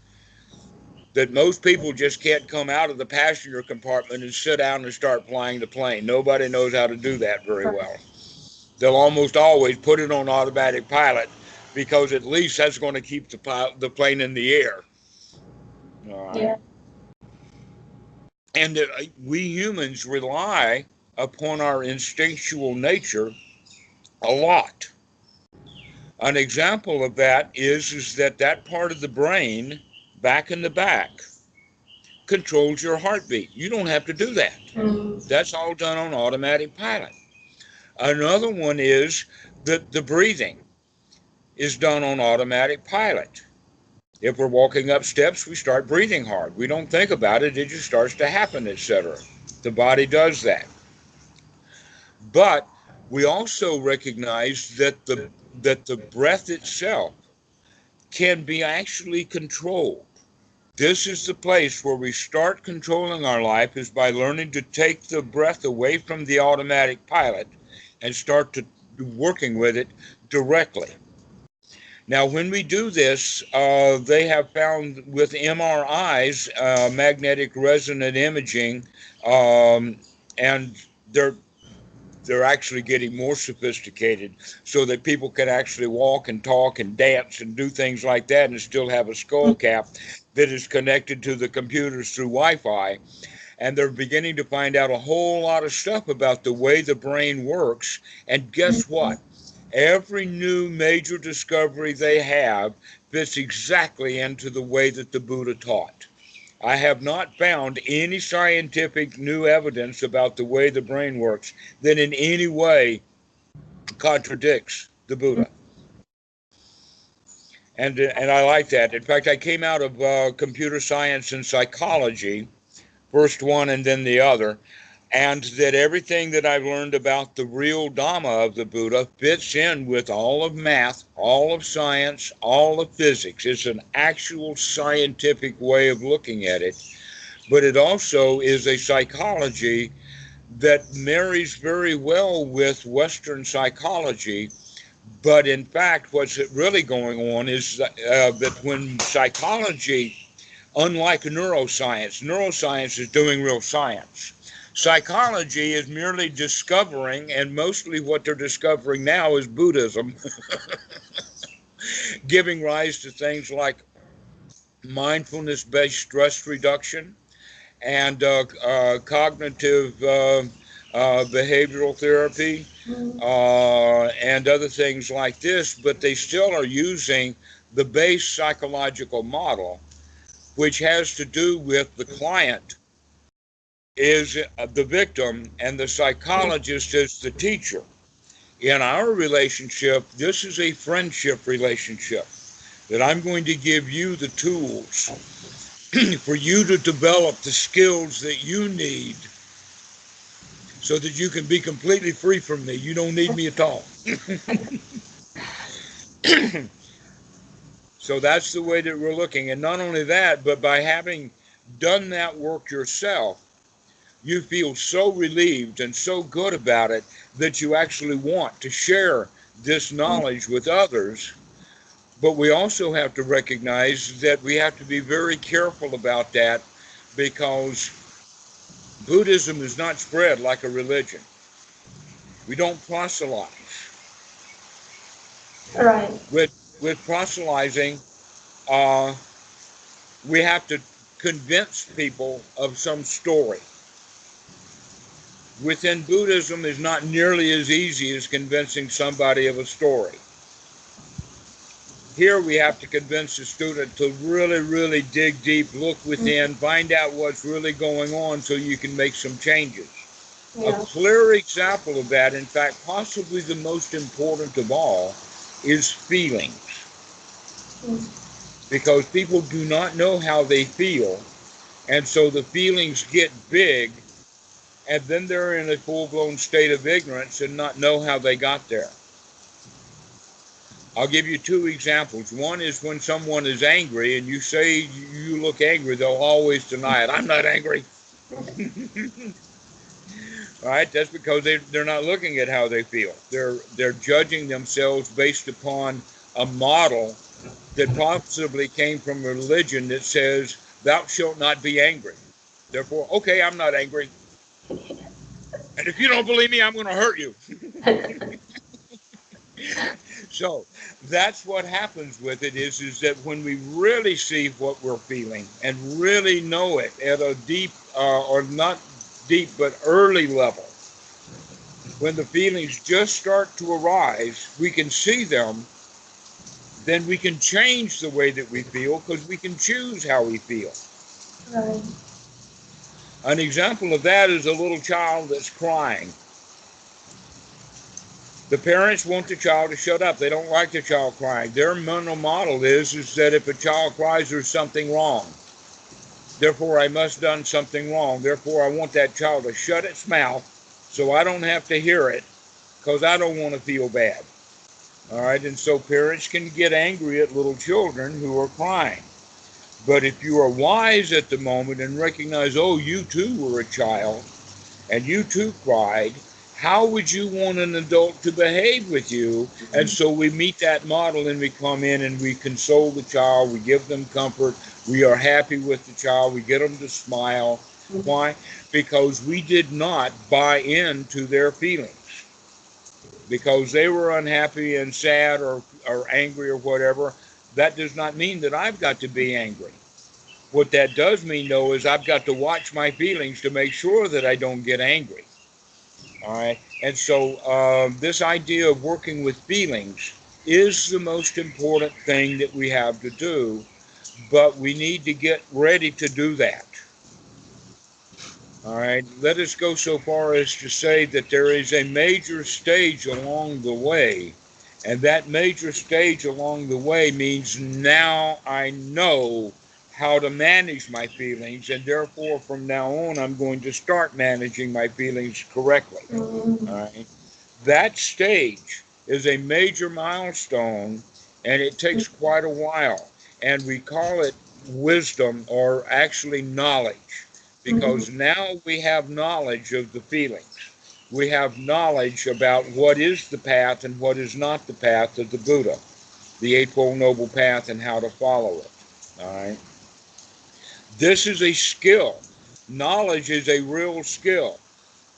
That most people just can't come out of the passenger compartment and sit down and start flying the plane. Nobody knows how to do that very well. They'll almost always put it on automatic pilot because at least that's going to keep the plane in the air. All right. Yeah. And we humans rely upon our instinctual nature a lot. An example of that is that part of the brain back in the back controls your heartbeat. You don't have to do that. That's all done on automatic pilot. Another one is that the breathing is done on automatic pilot. If we're walking up steps, we start breathing hard. We don't think about it. It just starts to happen, etc. The body does that. But we also recognize that the breath itself can be actually controlled. This is the place where we start controlling our life, is by learning to take the breath away from the automatic pilot and start to working with it directly. Now, when we do this, they have found with MRIs, magnetic resonant imaging, and they're actually getting more sophisticated so that people can actually walk and talk and dance and do things like that and still have a skull cap that is connected to the computers through Wi-Fi. And they're beginning to find out a whole lot of stuff about the way the brain works. And guess what? Every new major discovery they have fits exactly into the way that the Buddha taught. I have not found any scientific new evidence about the way the brain works that in any way contradicts the Buddha. And I like that. In fact, I came out of computer science and psychology, first one and then the other, and that everything that I've learned about the real Dhamma of the Buddha fits in with all of math, all of science, all of physics. It's an actual scientific way of looking at it, but it also is a psychology that marries very well with Western psychology. But in fact, what's really going on is that when psychology, unlike neuroscience is doing real science. Psychology is merely discovering, and mostly what they're discovering now is Buddhism, giving rise to things like mindfulness-based stress reduction and cognitive behavioral therapy and other things like this, but they still are using the base psychological model, which has to do with the client is the victim and the psychologist is the teacher. In our relationship, this is a friendship relationship, that I'm going to give you the tools for you to develop the skills that you need so that you can be completely free from me. You don't need me at all. So that's the way that we're looking. And not only that, but by having done that work yourself, you feel so relieved and so good about it that you actually want to share this knowledge with others. But we also have to recognize that we have to be very careful about that, because Buddhism is not spread like a religion. We don't proselytize. Right. With proselytizing, we have to convince people of some story. Within Buddhism is not nearly as easy as convincing somebody of a story. Here we have to convince the student to really, really dig deep, look within, find out what's really going on so you can make some changes. A clear example of that, in fact, possibly the most important of all, is feelings. Because people do not know how they feel, and so the feelings get big, and then they're in a full-blown state of ignorance and not know how they got there. I'll give you two examples. One is when someone is angry and you say you look angry, they'll always deny it. I'm not angry. All right, that's because they're not looking at how they feel. They're judging themselves based upon a model that possibly came from a religion that says, thou shalt not be angry. Therefore, okay, I'm not angry. And if you don't believe me, I'm going to hurt you. So that's what happens with it is that when we really see what we're feeling and really know it at a deep, or not deep, but early level, when the feelings just start to arise, we can see them, then we can change the way that we feel because we can choose how we feel. Right. An example of that is a little child that's crying. The parents want the child to shut up. They don't like the child crying. Their mental model is that if a child cries, there's something wrong. Therefore, I must have done something wrong. Therefore, I want that child to shut its mouth so I don't have to hear it because I don't want to feel bad. All right, and so parents can get angry at little children who are crying. But if you are wise at the moment and recognize, oh, you too were a child and you too cried, how would you want an adult to behave with you? And so we meet that model and we come in and we console the child, we give them comfort, we are happy with the child, we get them to smile. Why? Because we did not buy into their feelings. Because they were unhappy and sad or angry or whatever, that does not mean that I've got to be angry. What that does mean, though, is I've got to watch my feelings to make sure that I don't get angry. All right. And so this idea of working with feelings is the most important thing that we have to do, but we need to get ready to do that. All right. Let us go so far as to say that there is a major stage along the way, and that major stage along the way means now I know how to manage my feelings, and therefore from now on I'm going to start managing my feelings correctly. All right. That stage is a major milestone, and it takes quite a while, and we call it wisdom, or actually knowledge, because now we have knowledge of the feelings. We have knowledge about what is the path and what is not the path of the Buddha, the Eightfold Noble Path, and how to follow it. All right. This is a skill. Knowledge is a real skill.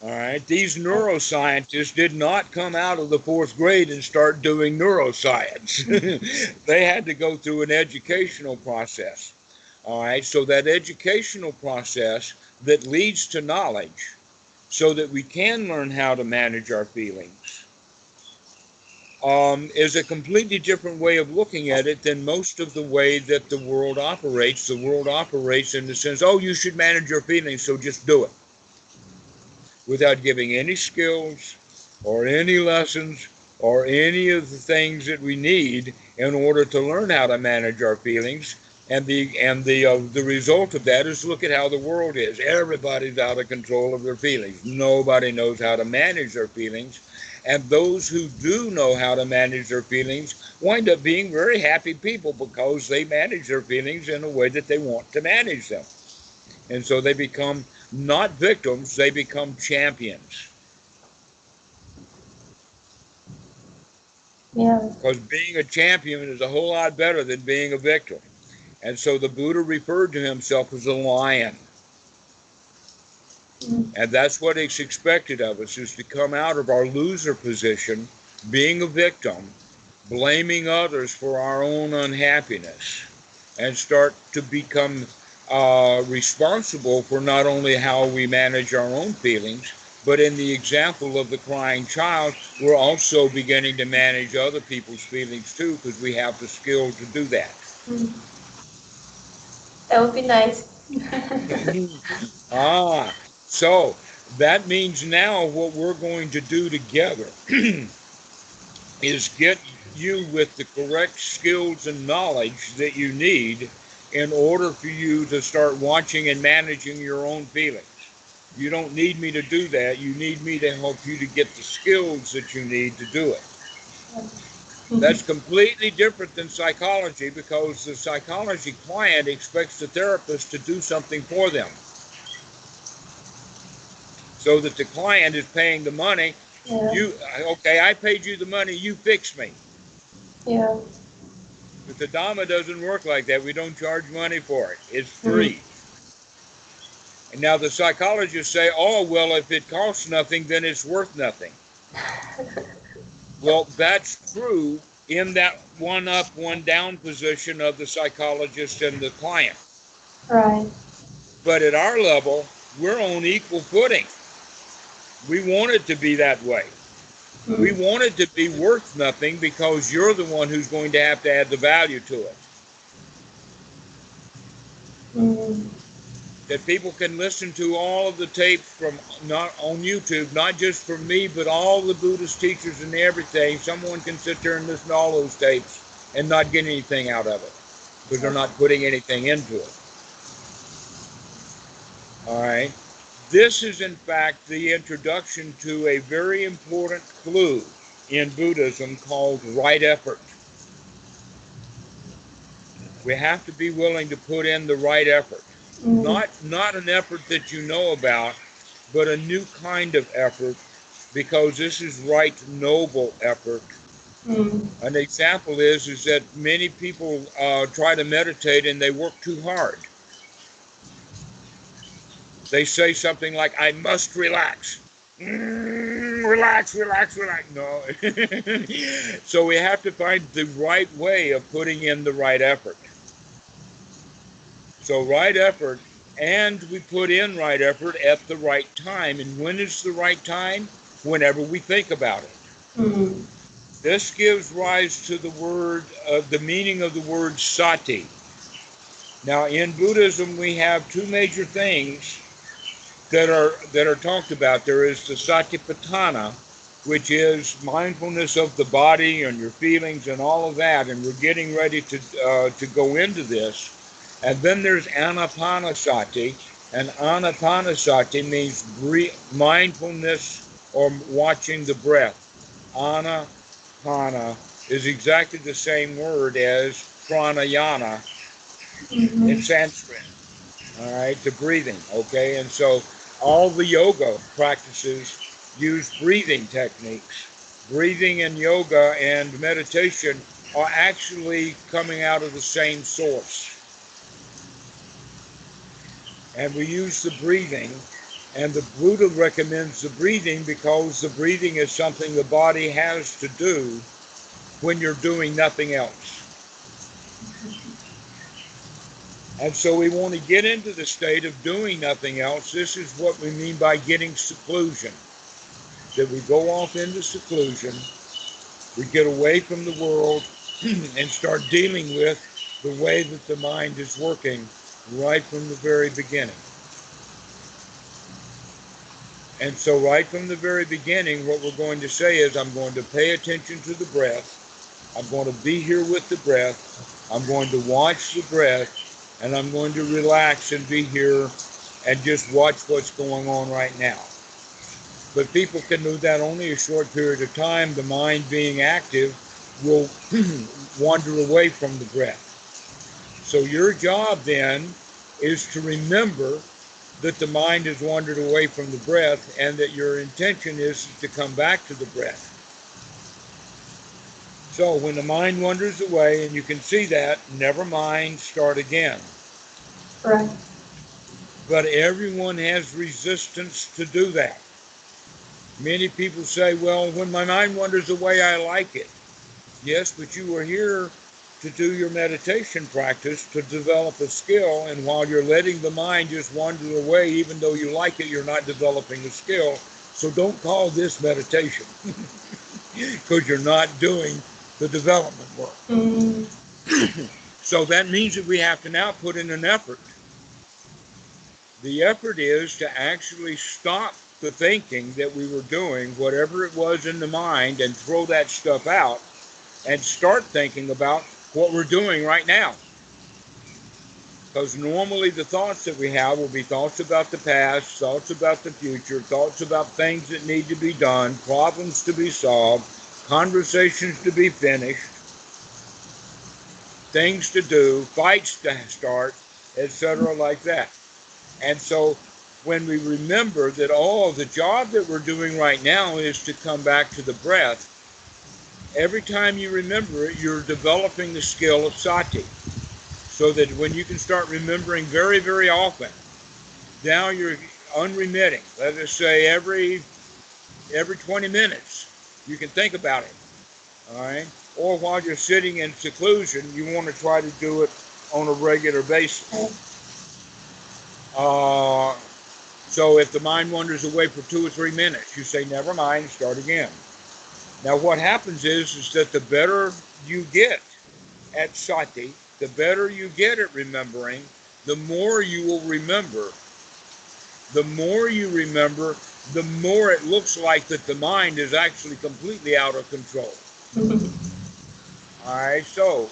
All right. These neuroscientists did not come out of the fourth grade and start doing neuroscience. They had to go through an educational process. All right. So that educational process that leads to knowledge so that we can learn how to manage our feelings is a completely different way of looking at it than most of the way that the world operates. The world operates in the sense, oh, you should manage your feelings, so just do it, without giving any skills or any lessons or any of the things that we need in order to learn how to manage our feelings. And the result of that is look at how the world is. Everybody's out of control of their feelings. Nobody knows how to manage their feelings. And those who do know how to manage their feelings wind up being very happy people because they manage their feelings in a way that they want to manage them. And so they become not victims, they become champions. Yeah. Because being a champion is a whole lot better than being a victim. And so the Buddha referred to himself as a lion. And that's what is expected of us, is to come out of our loser position, being a victim, blaming others for our own unhappiness, and start to become responsible for not only how we manage our own feelings, But in the example of the crying child, we're also beginning to manage other people's feelings too, because we have the skill to do that. That would be nice. So that means now what we're going to do together is get you with the correct skills and knowledge that you need in order for you to start watching and managing your own feelings. You don't need me to do that. You need me to help you to get the skills that you need to do it. That's completely different than psychology, because the psychology client expects the therapist to do something for them. So that the client is paying the money. Okay, I paid you the money, you fix me. Yeah. But the Dhamma doesn't work like that. We don't charge money for it. It's free. And now the psychologists say, oh, well, if it costs nothing, then it's worth nothing. Well, that's true in that one up, one down position of the psychologist and the client. Right. But at our level, we're on equal footing. We want it to be that way. We want it to be worth nothing because you're the one who's going to have to add the value to it. That people can listen to all of the tapes from, not on YouTube, not just from me, but all the Buddhist teachers and everything. Someone can sit there and listen to all those tapes and not get anything out of it because they're not putting anything into it. All right. This is, in fact, the introduction to a very important clue in Buddhism called right effort. We have to be willing to put in the right effort. Not an effort that you know about, but a new kind of effort, because this is right noble effort. An example is that many people try to meditate and they work too hard. They say something like, I must relax. Relax. No. So we have to find the right way of putting in the right effort. So right effort, and we put in right effort at the right time. And when is the right time? Whenever we think about it. This gives rise to the word, the meaning of the word sati. Now in Buddhism, we have two major things that are talked about. There is the satipatthana, which is mindfulness of the body and your feelings and all of that, and we're getting ready to go into this. And then there's Anapanasati, and Anapanasati means mindfulness or watching the breath. Anapana is exactly the same word as pranayama in Sanskrit. All right, the breathing, okay? And so all the yoga practices use breathing techniques. Breathing and yoga and meditation are actually coming out of the same source. And we use the breathing, and the Buddha recommends the breathing because the breathing is something the body has to do when you're doing nothing else. And so we want to get into the state of doing nothing else. This is what we mean by getting seclusion. That we go off into seclusion, we get away from the world and start dealing with the way that the mind is working right from the very beginning. And so right from the very beginning, what we're going to say is, I'm going to pay attention to the breath. I'm going to be here with the breath. I'm going to watch the breath. And I'm going to relax and be here and just watch what's going on right now. But people can do that only a short period of time. The mind being active will wander away from the breath. So your job then is to remember that the mind has wandered away from the breath and that your intention is to come back to the breath. So when the mind wanders away, and you can see that, never mind, start again. Right. But everyone has resistance to do that. Many people say, well, when my mind wanders away, I like it. Yes, but you were here to do your meditation practice, to develop a skill, and while you're letting the mind just wander away, even though you like it, you're not developing a skill, So don't call this meditation because you're not doing the development work. Mm. So that means that we have to now put in an effort. The effort is to actually stop the thinking that we were doing, whatever it was in the mind, and throw that stuff out and start thinking about what we're doing right now. Because normally the thoughts that we have will be thoughts about the past, thoughts about the future, thoughts about things that need to be done, problems to be solved, conversations to be finished, things to do, fights to start, etc., like that. And so when we remember that, oh, the job that we're doing right now is to come back to the breath, every time you remember it, you're developing the skill of sati. So that when you can start remembering very, very often, now you're unremitting. Let us say every 20 minutes, you can think about it. All right? Or while you're sitting in seclusion, you want to try to do it on a regular basis. So if the mind wanders away for 2 or 3 minutes, you say, never mind, start again. Now what happens is that the better you get at sati, the better you get at remembering, the more you will remember. The more you remember, the more it looks like that the mind is actually completely out of control. All right, so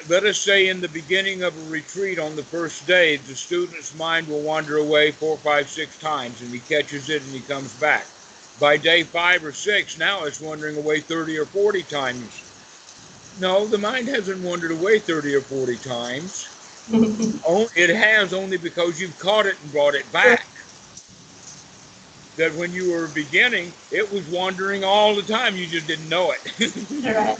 let us say in the beginning of a retreat on the first day, the student's mind will wander away 4, 5, 6 times, and he catches it and he comes back. By day 5 or 6, now it's wandering away 30 or 40 times. No, the mind hasn't wandered away 30 or 40 times. It has only because you've caught it and brought it back. That when you were beginning, it was wandering all the time. You just didn't know it. Right.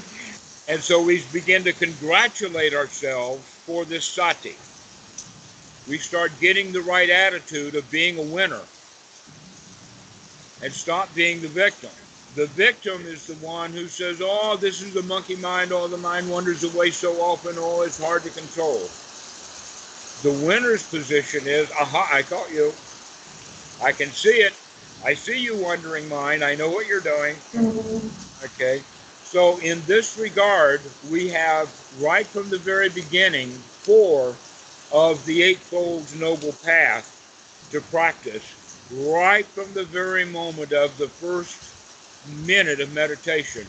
And so we begin to congratulate ourselves for this sati. We start getting the right attitude of being a winner and stop being the victim. The victim is the one who says, oh, this is the monkey mind, oh, the mind wanders away so often, oh, it's hard to control. The winner's position is, aha, I caught you. I can see it. I see you wandering mind. I know what you're doing. Mm-hmm. Okay. So in this regard, we have right from the very beginning 4 of the Eightfold Noble Path to practice. Right from the very moment of the first minute of meditation,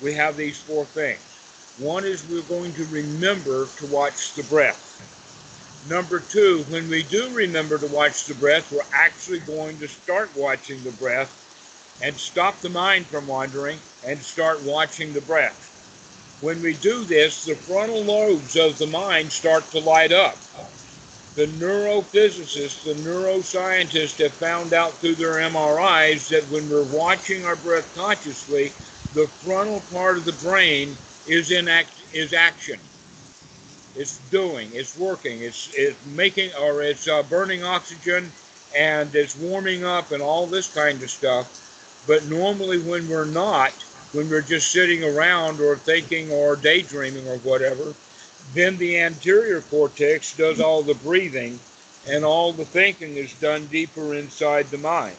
we have these 4 things. One is we're going to remember to watch the breath. Number 2, when we do remember to watch the breath, we're actually going to start watching the breath and stop the mind from wandering and start watching the breath. When we do this, the frontal lobes of the mind start to light up. The neurophysicists, the neuroscientists have found out through their MRIs that when we're watching our breath consciously, the frontal part of the brain is action. It's doing, it's working, it's making, or it's burning oxygen, and it's warming up and all this kind of stuff. But normally when we're not, when we're just sitting around or thinking or daydreaming or whatever, then the anterior cortex does all the breathing and all the thinking is done deeper inside the mind.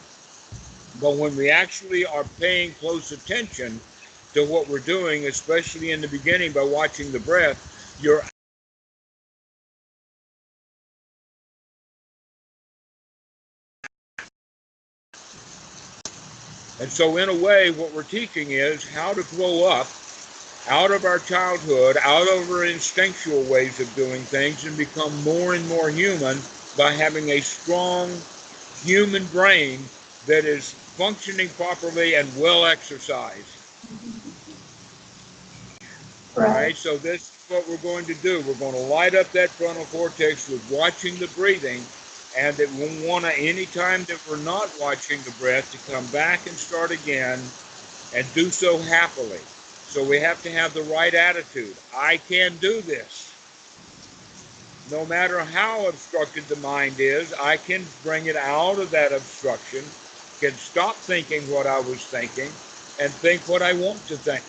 But when we actually are paying close attention to what we're doing, especially in the beginning by watching the breath, you're And so in a way, what we're teaching is how to grow up out of our childhood, out of our instinctual ways of doing things, and become more and more human by having a strong human brain that is functioning properly and well exercised. Right. All right, so this is what we're going to do. We're going to light up that frontal cortex with watching the breathing, and that we want to, anytime that we're not watching the breath, to come back and start again and do so happily. So we have to have the right attitude. I can do this. No matter how obstructed the mind is, I can bring it out of that obstruction, can stop thinking what I was thinking, and think what I want to think.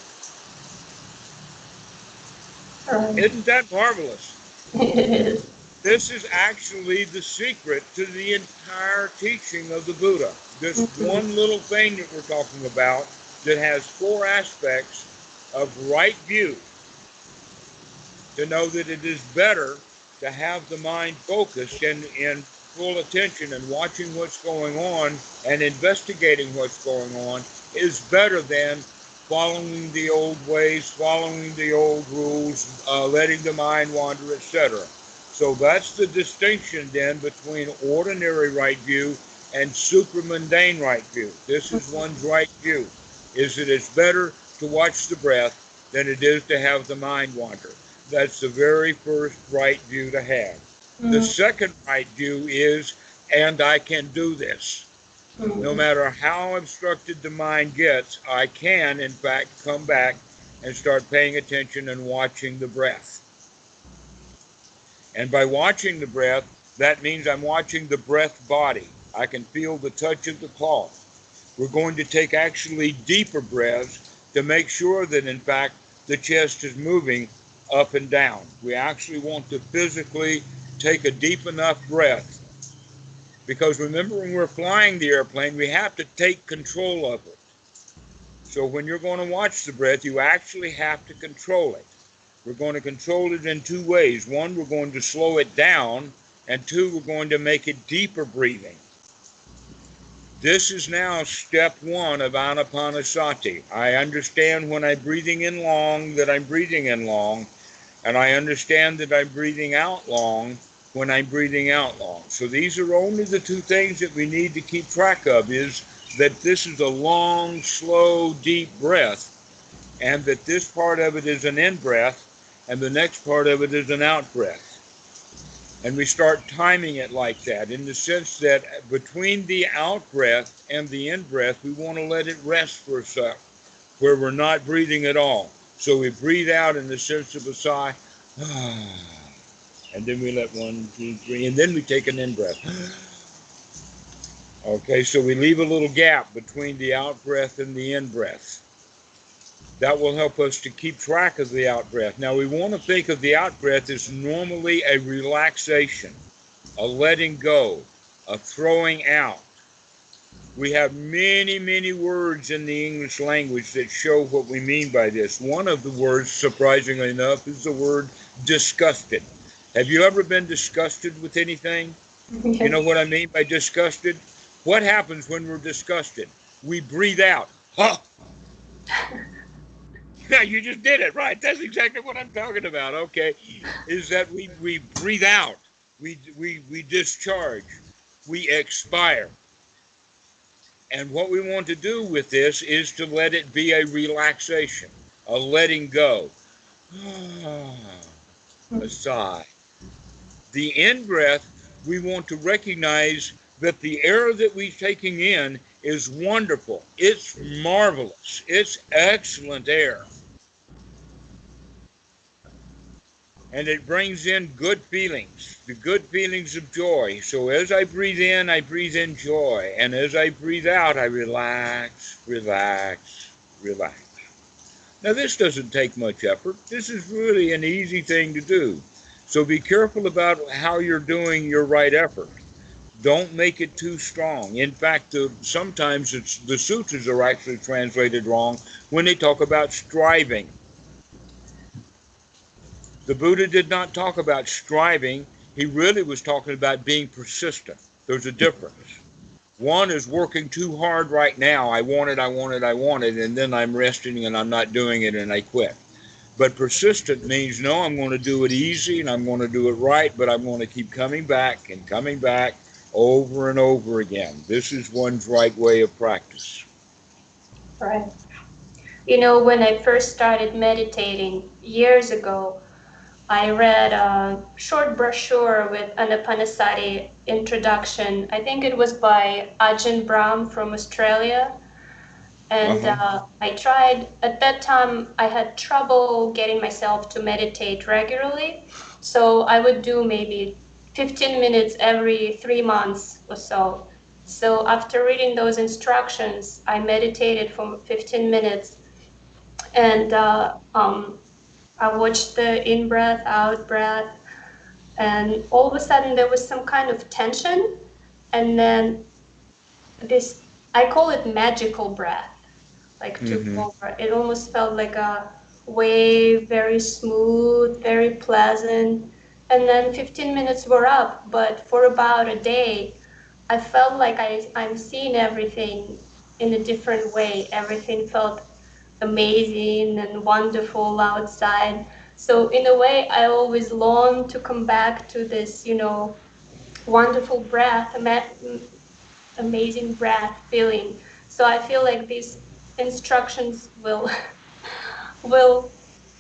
Isn't that marvelous? It is. This is actually the secret to the entire teaching of the Buddha. This one little thing that we're talking about that has four aspects of right view, to know that it is better to have the mind focused and in full attention and watching what's going on and investigating what's going on is better than following the old ways, following the old rules, letting the mind wander, etc. So that's the distinction then between ordinary right view and supramundane right view. This is one's right view, is that it's better to watch the breath than it is to have the mind wander. That's the very first right view to have. The second right view is, and I can do this. No matter how obstructed the mind gets, I can, in fact, come back and start paying attention and watching the breath. And by watching the breath, that means I'm watching the breath body. I can feel the touch of the cloth. We're going to take actually deeper breaths to make sure that, in fact, the chest is moving up and down. We actually want to physically take a deep enough breath, because remember, when we're flying the airplane, we have to take control of it. So when you're going to watch the breath, you actually have to control it. We're going to control it in two ways. One, we're going to slow it down, and two, we're going to make it deeper breathing. This is now step one of Anapanasati. I understand when I'm breathing in long that I'm breathing in long, and I understand that I'm breathing out long when I'm breathing out long. So these are only the two things that we need to keep track of, is that this is a long, slow, deep breath, and that this part of it is an in-breath, and the next part of it is an out-breath. And we start timing it like that, in the sense that between the out-breath and the in-breath, we want to let it rest for a sec, where we're not breathing at all. So we breathe out in the sense of a sigh, and then we let 1, 2, 3, and then we take an in-breath. Okay, so we leave a little gap between the out-breath and the in-breath. That will help us to keep track of the out-breath. Now, we want to think of the out-breath as normally a relaxation, a letting go, a throwing out. We have many, many words in the English language that show what we mean by this. One of the words, surprisingly enough, is the word disgusted. Have you ever been disgusted with anything? You know what I mean by disgusted? What happens when we're disgusted? We breathe out. Huh! Yeah, you just did it, right? That's exactly what I'm talking about, okay? Is that we breathe out, we discharge, we expire. And what we want to do with this is to let it be a relaxation, a letting go. A sigh. The in-breath, we want to recognize that the air that we're taking in is wonderful. It's marvelous. It's excellent air. And it brings in good feelings, the good feelings of joy. So as I breathe in joy. And as I breathe out, I relax, relax, relax. Now, this doesn't take much effort. This is really an easy thing to do. So be careful about how you're doing your right effort. Don't make it too strong. In fact, sometimes the sutras are actually translated wrong when they talk about striving. The Buddha did not talk about striving. He really was talking about being persistent. There's a difference. One is working too hard right now. I want it, and then I'm resting and I'm not doing it and I quit. But persistent means, no, I'm going to do it easy and I'm going to do it right, but I'm going to keep coming back and coming back over and over again. This is one's right way of practice. Right. You know, when I first started meditating years ago, I read a short brochure with Anapanasati introduction. I think it was by Ajahn Brahm from Australia. And I tried, at that time, I had trouble getting myself to meditate regularly. So I would do maybe 15 minutes every 3 months or so. So after reading those instructions, I meditated for 15 minutes. And I watched the in-breath, out-breath. and all of a sudden there was some kind of tension, and then this, I call it magical breath, like took Mm-hmm. over. It almost felt like a wave, very smooth, very pleasant. And then 15 minutes were up, but for about a day, I felt like I'm seeing everything in a different way. Everything felt amazing and wonderful outside. So in a way, I always long to come back to this, wonderful breath, amazing breath feeling. So I feel like these instructions will will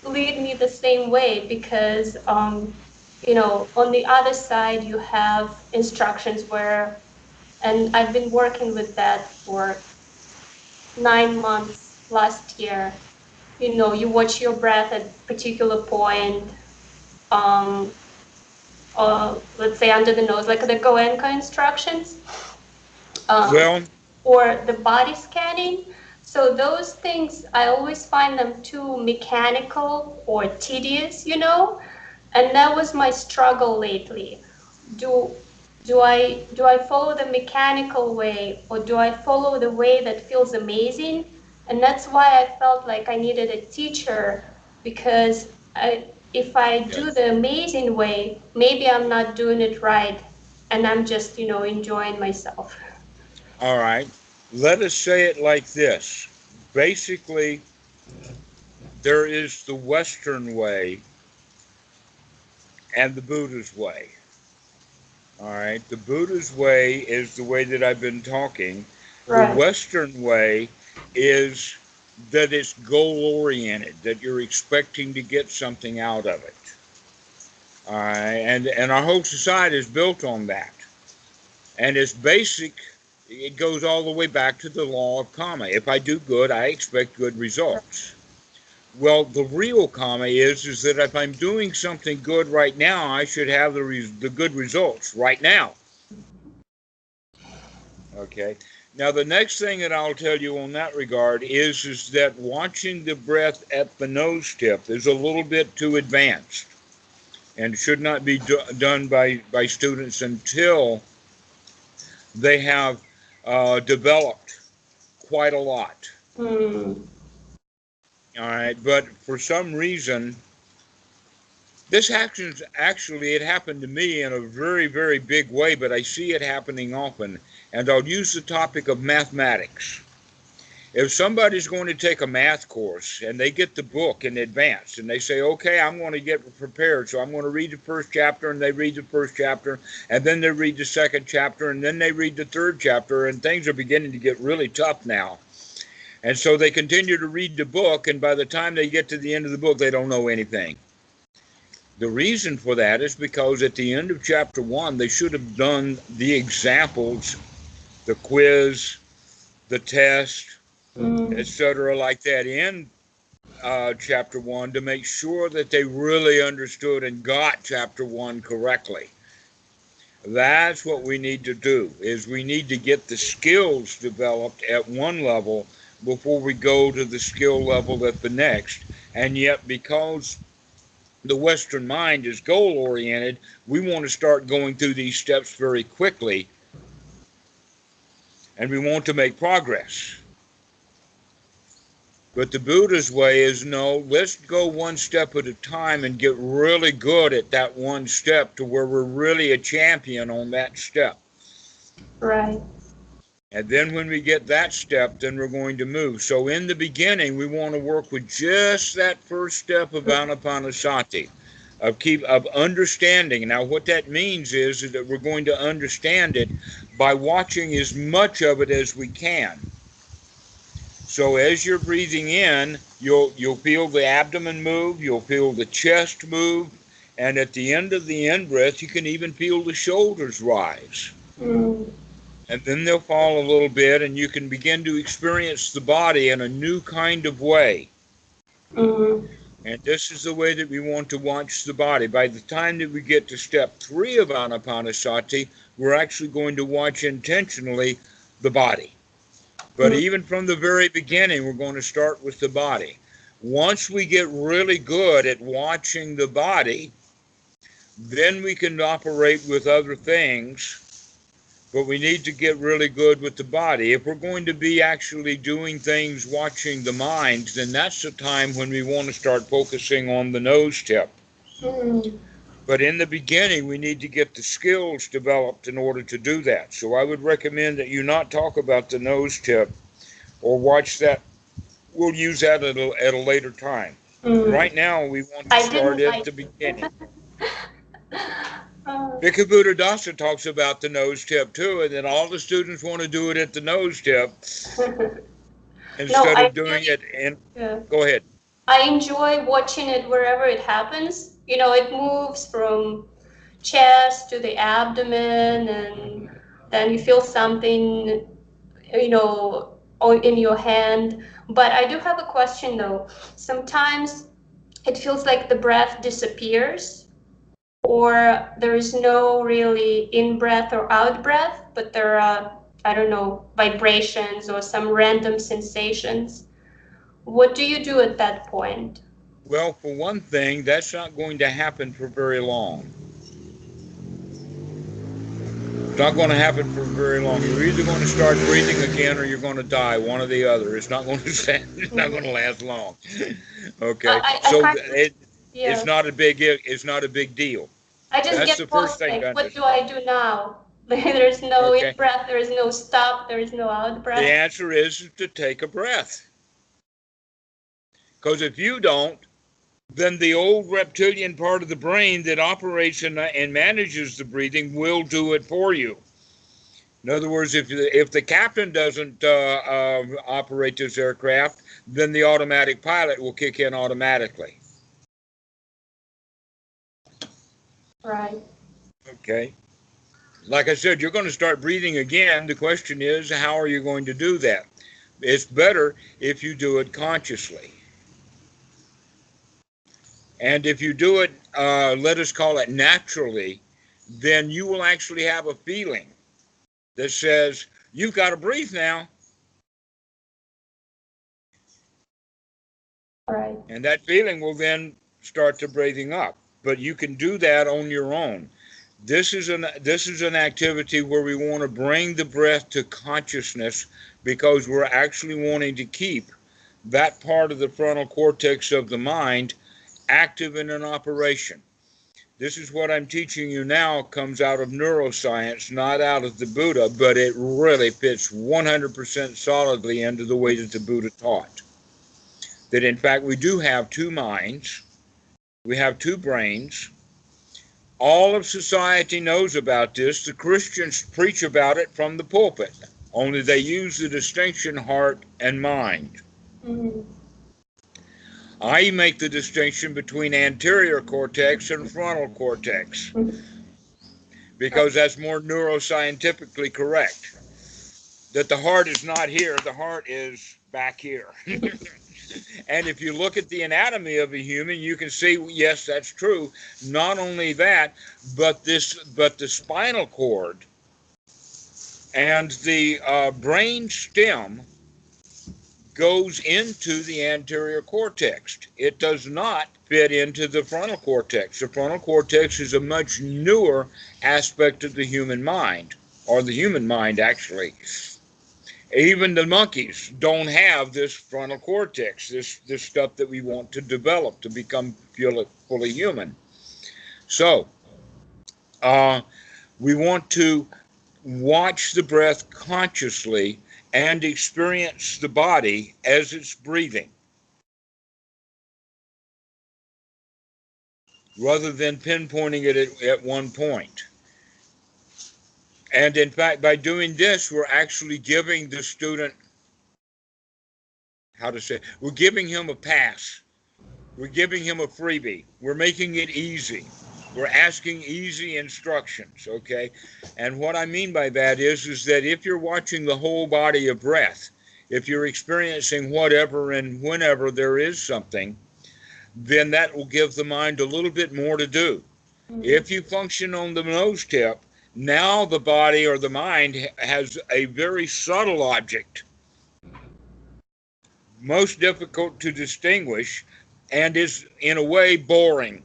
lead me the same way, because on the other side you have instructions where, and I've been working with that for 9 months last year. You watch your breath at a particular point, um, let's say under the nose, like the Goenka instructions. um, Well, or the body scanning. So those things, I always find them too mechanical or tedious. And that was my struggle lately. Do do I follow the mechanical way, or do I follow the way that feels amazing? And that's why I felt like I needed a teacher, because if I do yes. the amazing way, maybe I'm not doing it right, and I'm just enjoying myself. All right. Let us say it like this. Basically, there is the Western way and the Buddha's way. All right. The Buddha's way is the way that I've been talking. The Right. Western way is that it's goal oriented, that you're expecting to get something out of it. All right. And our whole society is built on that. And it's basic, it goes all the way back to the law of karma. If I do good, I expect good results. Well, the real karma is that if I'm doing something good right now, I should have the good results right now. Okay. Now, the next thing that I'll tell you on that regard is that watching the breath at the nose tip is a little bit too advanced and should not be done by students until they have developed quite a lot. Mm, All right. But for some reason, this happens, actually, it happened to me in a very, very big way, but I see it happening often. And I'll use the topic of mathematics. If somebody's going to take a math course and they get the book in advance and they say, okay, I'm going to get prepared, so I'm going to read the first chapter, and they read the first chapter, and then they read the second chapter, and then they read the third chapter, and things are beginning to get really tough now. And so they continue to read the book, and by the time they get to the end of the book, they don't know anything. The reason for that is because at the end of chapter one, they should have done the examples, the quiz, the test, mm, etc., like that in chapter one, to make sure that they really understood and got chapter one correctly. That's what we need to do, is we need to get the skills developed at one level before we go to the skill level at the next. And yet, because the Western mind is goal oriented, we want to start going through these steps very quickly, and we want to make progress. But the Buddha's way is, no, let's go one step at a time and get really good at that one step to where we're really a champion on that step. right. And then when we get that step, then we're going to move. So in the beginning, we want to work with just that first step of Anapanasati, of understanding. Now, what that means is that we're going to understand it by watching as much of it as we can. So as you're breathing in, you'll feel the abdomen move, you'll feel the chest move, and at the end of the in-breath, you can even feel the shoulders rise. Mm, And then they'll fall a little bit, and you can begin to experience the body in a new kind of way. mm, And this is the way that we want to watch the body. By the time that we get to step 3 of Anapanasati, we're actually going to watch intentionally the body. But mm, even from the very beginning, we're going to start with the body. Once we get really good at watching the body, Then we can operate with other things, but we need to get really good with the body. If we're going to be actually doing things, watching the mind, then that's the time when we want to start focusing on the nose tip. Mm. But in the beginning, we need to get the skills developed in order to do that. So I would recommend that you not talk about the nose tip or watch that. We'll use that at a later time. Mm. Right now, we want to I start didn't at like. the beginning. Uh, Bhikkhu Buddhadasa talks about the nose tip too, and then all the students want to do it at the nose tip no, instead I of doing really, it in. yeah. Go ahead. I enjoy watching it wherever it happens. You know, it moves from chest to the abdomen, and then you feel something, you know, in your hand. But I do have a question though. Sometimes it feels like the breath disappears, or there is no really in breath or out breath, but there are, I don't know, vibrations or some random sensations. What do you do at that point? Well, for one thing, that's not going to happen for very long. It's not going to happen for very long. You're either going to start breathing again or you're going to die, one or the other. It's not going to stand, it's not going to last long. Okay, I so kind of, it's yeah. not a big deal. I just That's get the first lost. thing Like, to what do understand. I do now? There's no in Okay, breath, there is no stop, there is no out the breath. answer is to take a breath. Because if you don't, then the old reptilian part of the brain that operates and manages the breathing will do it for you. In other words, if the captain doesn't operate this aircraft, then the automatic pilot will kick in automatically. Right. Okay. Like I said, you're going to start breathing again. The question is, how are you going to do that? It's better if you do it consciously. And if you do it, let us call it naturally, then you will actually have a feeling that says, you've got to breathe now. Right. And that feeling will then start the breathing up. But you can do that on your own. This is an activity where we want to bring the breath to consciousness because we're actually wanting to keep that part of the frontal cortex of the mind active and in operation. This is what I'm teaching you now comes out of neuroscience, not out of the Buddha, but it really fits 100% solidly into the way that the Buddha taught. That in fact we do have two minds, we have two brains. All of society knows about this. The Christians preach about it from the pulpit, only they use the distinction heart and mind. Mm. I make the distinction between anterior cortex and frontal cortex because that's more neuroscientifically correct. That the heart is not here, the heart is back here. And if you look at the anatomy of a human, you can see, yes, that's true. Not only that, but the spinal cord and the brain stem goes into the anterior cortex. It does not fit into the frontal cortex. The frontal cortex is a much newer aspect of the human mind, or the human mind actually. Even the monkeys don't have this frontal cortex, this stuff that we want to develop to become fully human. So we want to watch the breath consciously and experience the body as it's breathing, rather than pinpointing it at one point. And in fact, by doing this, we're actually giving the student, how to say, we're giving him a pass. We're giving him a freebie. We're making it easy. We're asking easy instructions, okay? And what I mean by that is that if you're watching the whole body of breath, if you're experiencing whatever and whenever there is something, then that will give the mind a little bit more to do. If you function on the nose tip, now the body or the mind has a very subtle object, most difficult to distinguish, and is in a way boring.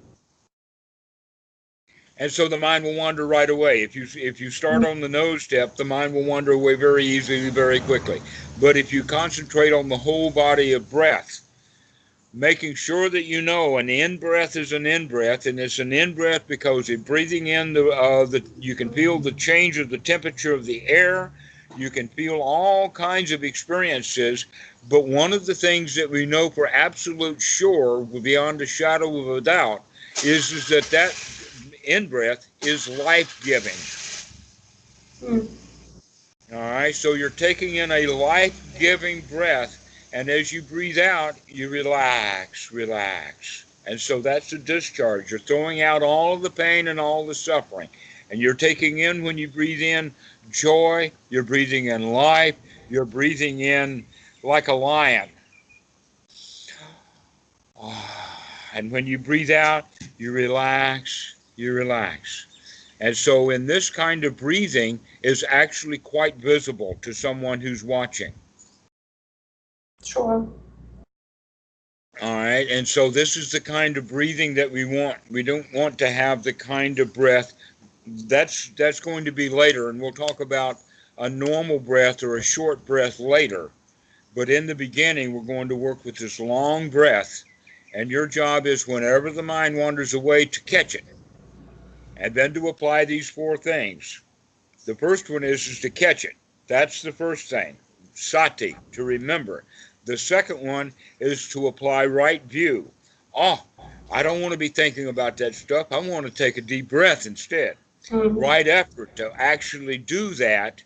And so the mind will wander right away. If you start on the nose step, the mind will wander away very easily, very quickly. But if you concentrate on the whole body of breath, making sure that you know an in breath is an in breath, and it's an in breath because you're breathing in you can feel the change of the temperature of the air. You can feel all kinds of experiences, but one of the things that we know for absolute sure, beyond a shadow of a doubt, is that in breath is life-giving. All right, so you're taking in a life-giving breath, and as you breathe out, you relax, relax. And so that's a discharge. You're throwing out all of the pain and all the suffering. And you're taking in, when you breathe in, joy. You're breathing in life. You're breathing in like a lion. And when you breathe out, you relax, you relax. And so in this kind of breathing is actually quite visible to someone who's watching. Sure. All right, and so this is the kind of breathing that we want. We don't want to have the kind of breath that's going to be later, and we'll talk about a normal breath or a short breath later. But in the beginning, we're going to work with this long breath, and your job is, whenever the mind wanders away, to catch it, and then to apply these four things. The first one is to catch it. That's the first thing. Sati, to remember. The second one is to apply right view. Oh, I don't want to be thinking about that stuff. I want to take a deep breath instead. Right effort to actually do that,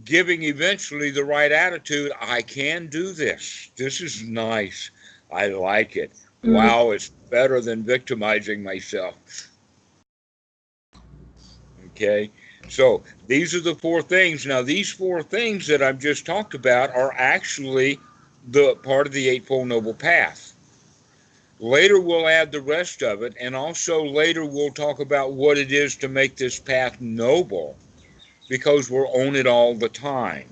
giving eventually the right attitude. I can do this. This is nice. I like it. Wow, it's better than victimizing myself. Okay, so these are the four things. Now, these four things that I've just talked about are actually the part of the Eightfold Noble Path. Later, we'll add the rest of it, and also later we'll talk about what it is to make this path noble, because we're on it all the time.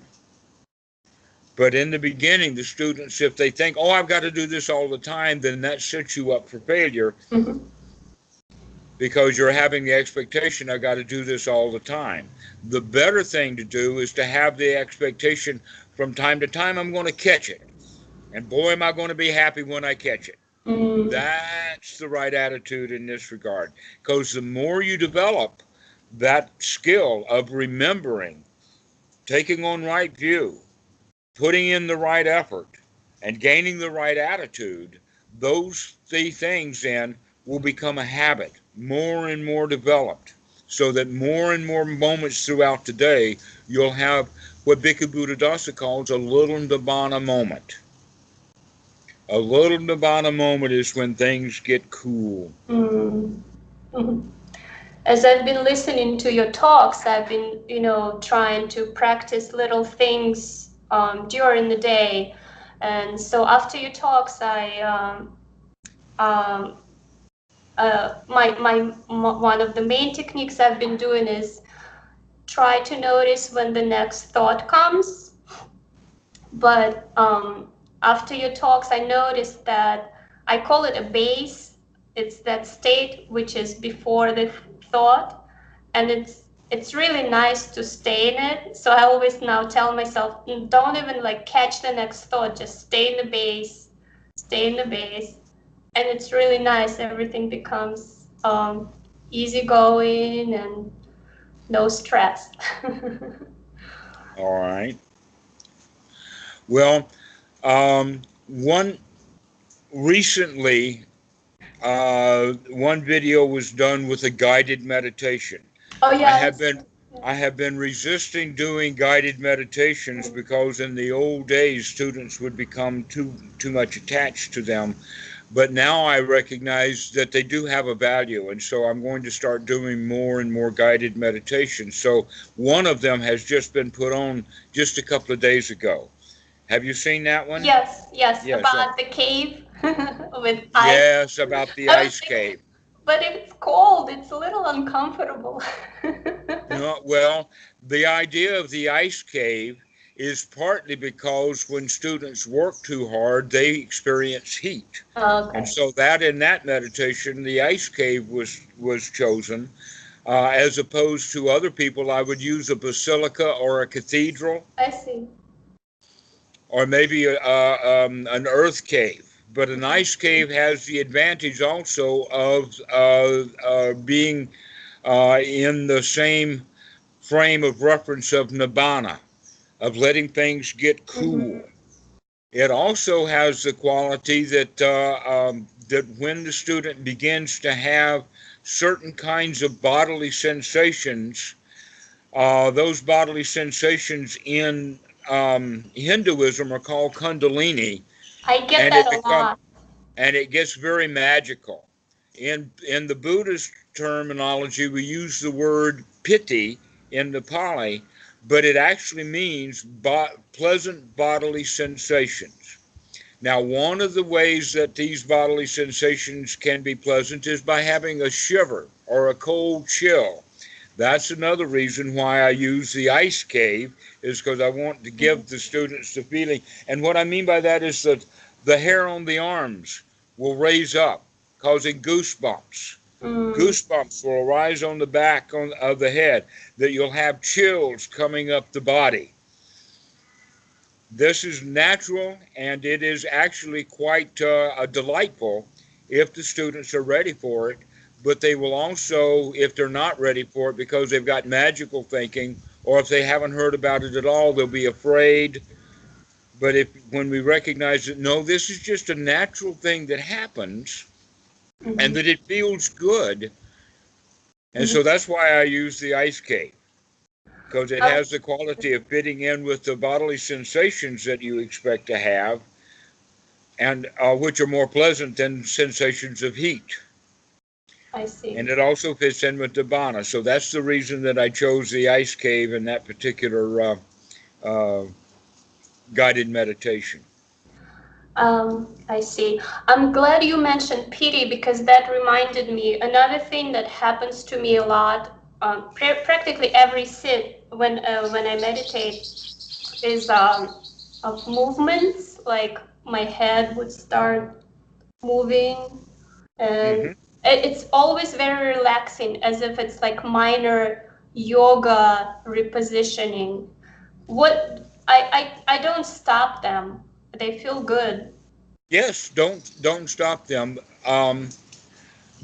But in the beginning, the students, if they think, oh, I've got to do this all the time, then that sets you up for failure. Because you're having the expectation, I've got to do this all the time. The better thing to do is to have the expectation, from time to time, I'm going to catch it. And boy, am I going to be happy when I catch it. That's the right attitude in this regard. Because the more you develop that skill of remembering, taking on right view, putting in the right effort, and gaining the right attitude, those three things then will become a habit, more and more developed, so that more and more moments throughout the day, you'll have what Bhikkhu Buddhadasa calls a little Nibbana moment. A little Nibbana moment is when things get cool. As I've been listening to your talks, I've been, trying to practice little things during the day. And so after your talks, one of the main techniques I've been doing is try to notice when the next thought comes. But after your talks, I noticed that I call it a base. It's that state which is before the thought, and it's really nice to stay in it. So I always now tell myself, don't even catch the next thought, just stay in the base, and it's really nice. Everything becomes easygoing and no stress. All right. Well, recently, one video was done with a guided meditation. Oh yeah. I have been resisting doing guided meditations because in the old days students would become too much attached to them. But now I recognize that they do have a value, and so I'm going to start doing more and more guided meditations. So one of them has just been put on just a couple of days ago. Have you seen that one? Yes, about the cave with ice. Yes, about the ice cave. But if it's cold, it's a little uncomfortable. No, well, the idea of the ice cave is partly because when students work too hard, they experience heat. Okay. And so that in that meditation, the ice cave was chosen. As opposed to other people, I would use a basilica or a cathedral, I see. or maybe an earth cave. But an ice cave has the advantage also of being in the same frame of reference of nibbana, of letting things get cool. It also has the quality that when the student begins to have certain kinds of bodily sensations, those bodily sensations in Hinduism are called kundalini, I get and that it a becomes lot. and it gets very magical. In the Buddhist terminology, we use the word piti in the Pali, but it actually means pleasant bodily sensations. Now, one of the ways that these bodily sensations can be pleasant is by having a shiver or a cold chill. That's another reason why I use the ice cave, is because I want to give the students the feeling. And what I mean by that is that the hair on the arms will raise up, causing goosebumps. Mm. Goosebumps will arise on the back of the head, that you'll have chills coming up the body. This is natural, and it is actually quite delightful if the students are ready for it. But they will also, if they're not ready for it because they've got magical thinking, or if they haven't heard about it at all, they'll be afraid. But if when we recognize that, no, this is just a natural thing that happens, and that it feels good, and so that's why I use the ice cave, because it has the quality of fitting in with the bodily sensations that you expect to have, and which are more pleasant than sensations of heat. I see. And it also fits in with Dhamma. So that's the reason that I chose the ice cave in that particular uh, guided meditation. I see. I'm glad you mentioned pity because that reminded me another thing that happens to me a lot, practically every sit when I meditate is of movements. Like my head would start moving, and Mm-hmm. it's always very relaxing, as if it's like minor yoga repositioning. What I don't stop them. They feel good. Yes, don't stop them.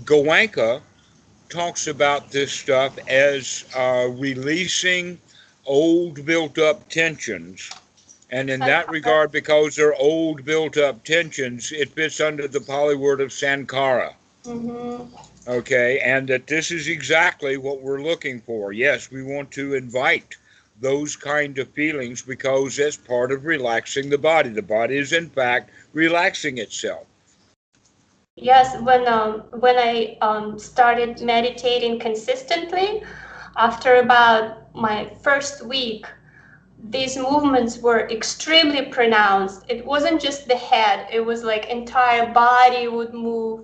Goenka talks about this stuff as releasing old built up tensions. And in that Sankara. regard, because they're old built up tensions, it fits under the Pali word of sankara. Mm-hmm. Okay, and that this is exactly what we're looking for. Yes, we want to invite those kind of feelings because that's part of relaxing the body. The body is, in fact, relaxing itself. Yes, when I started meditating consistently, after about my first week, these movements were extremely pronounced. It wasn't just the head, it was like entire body would move.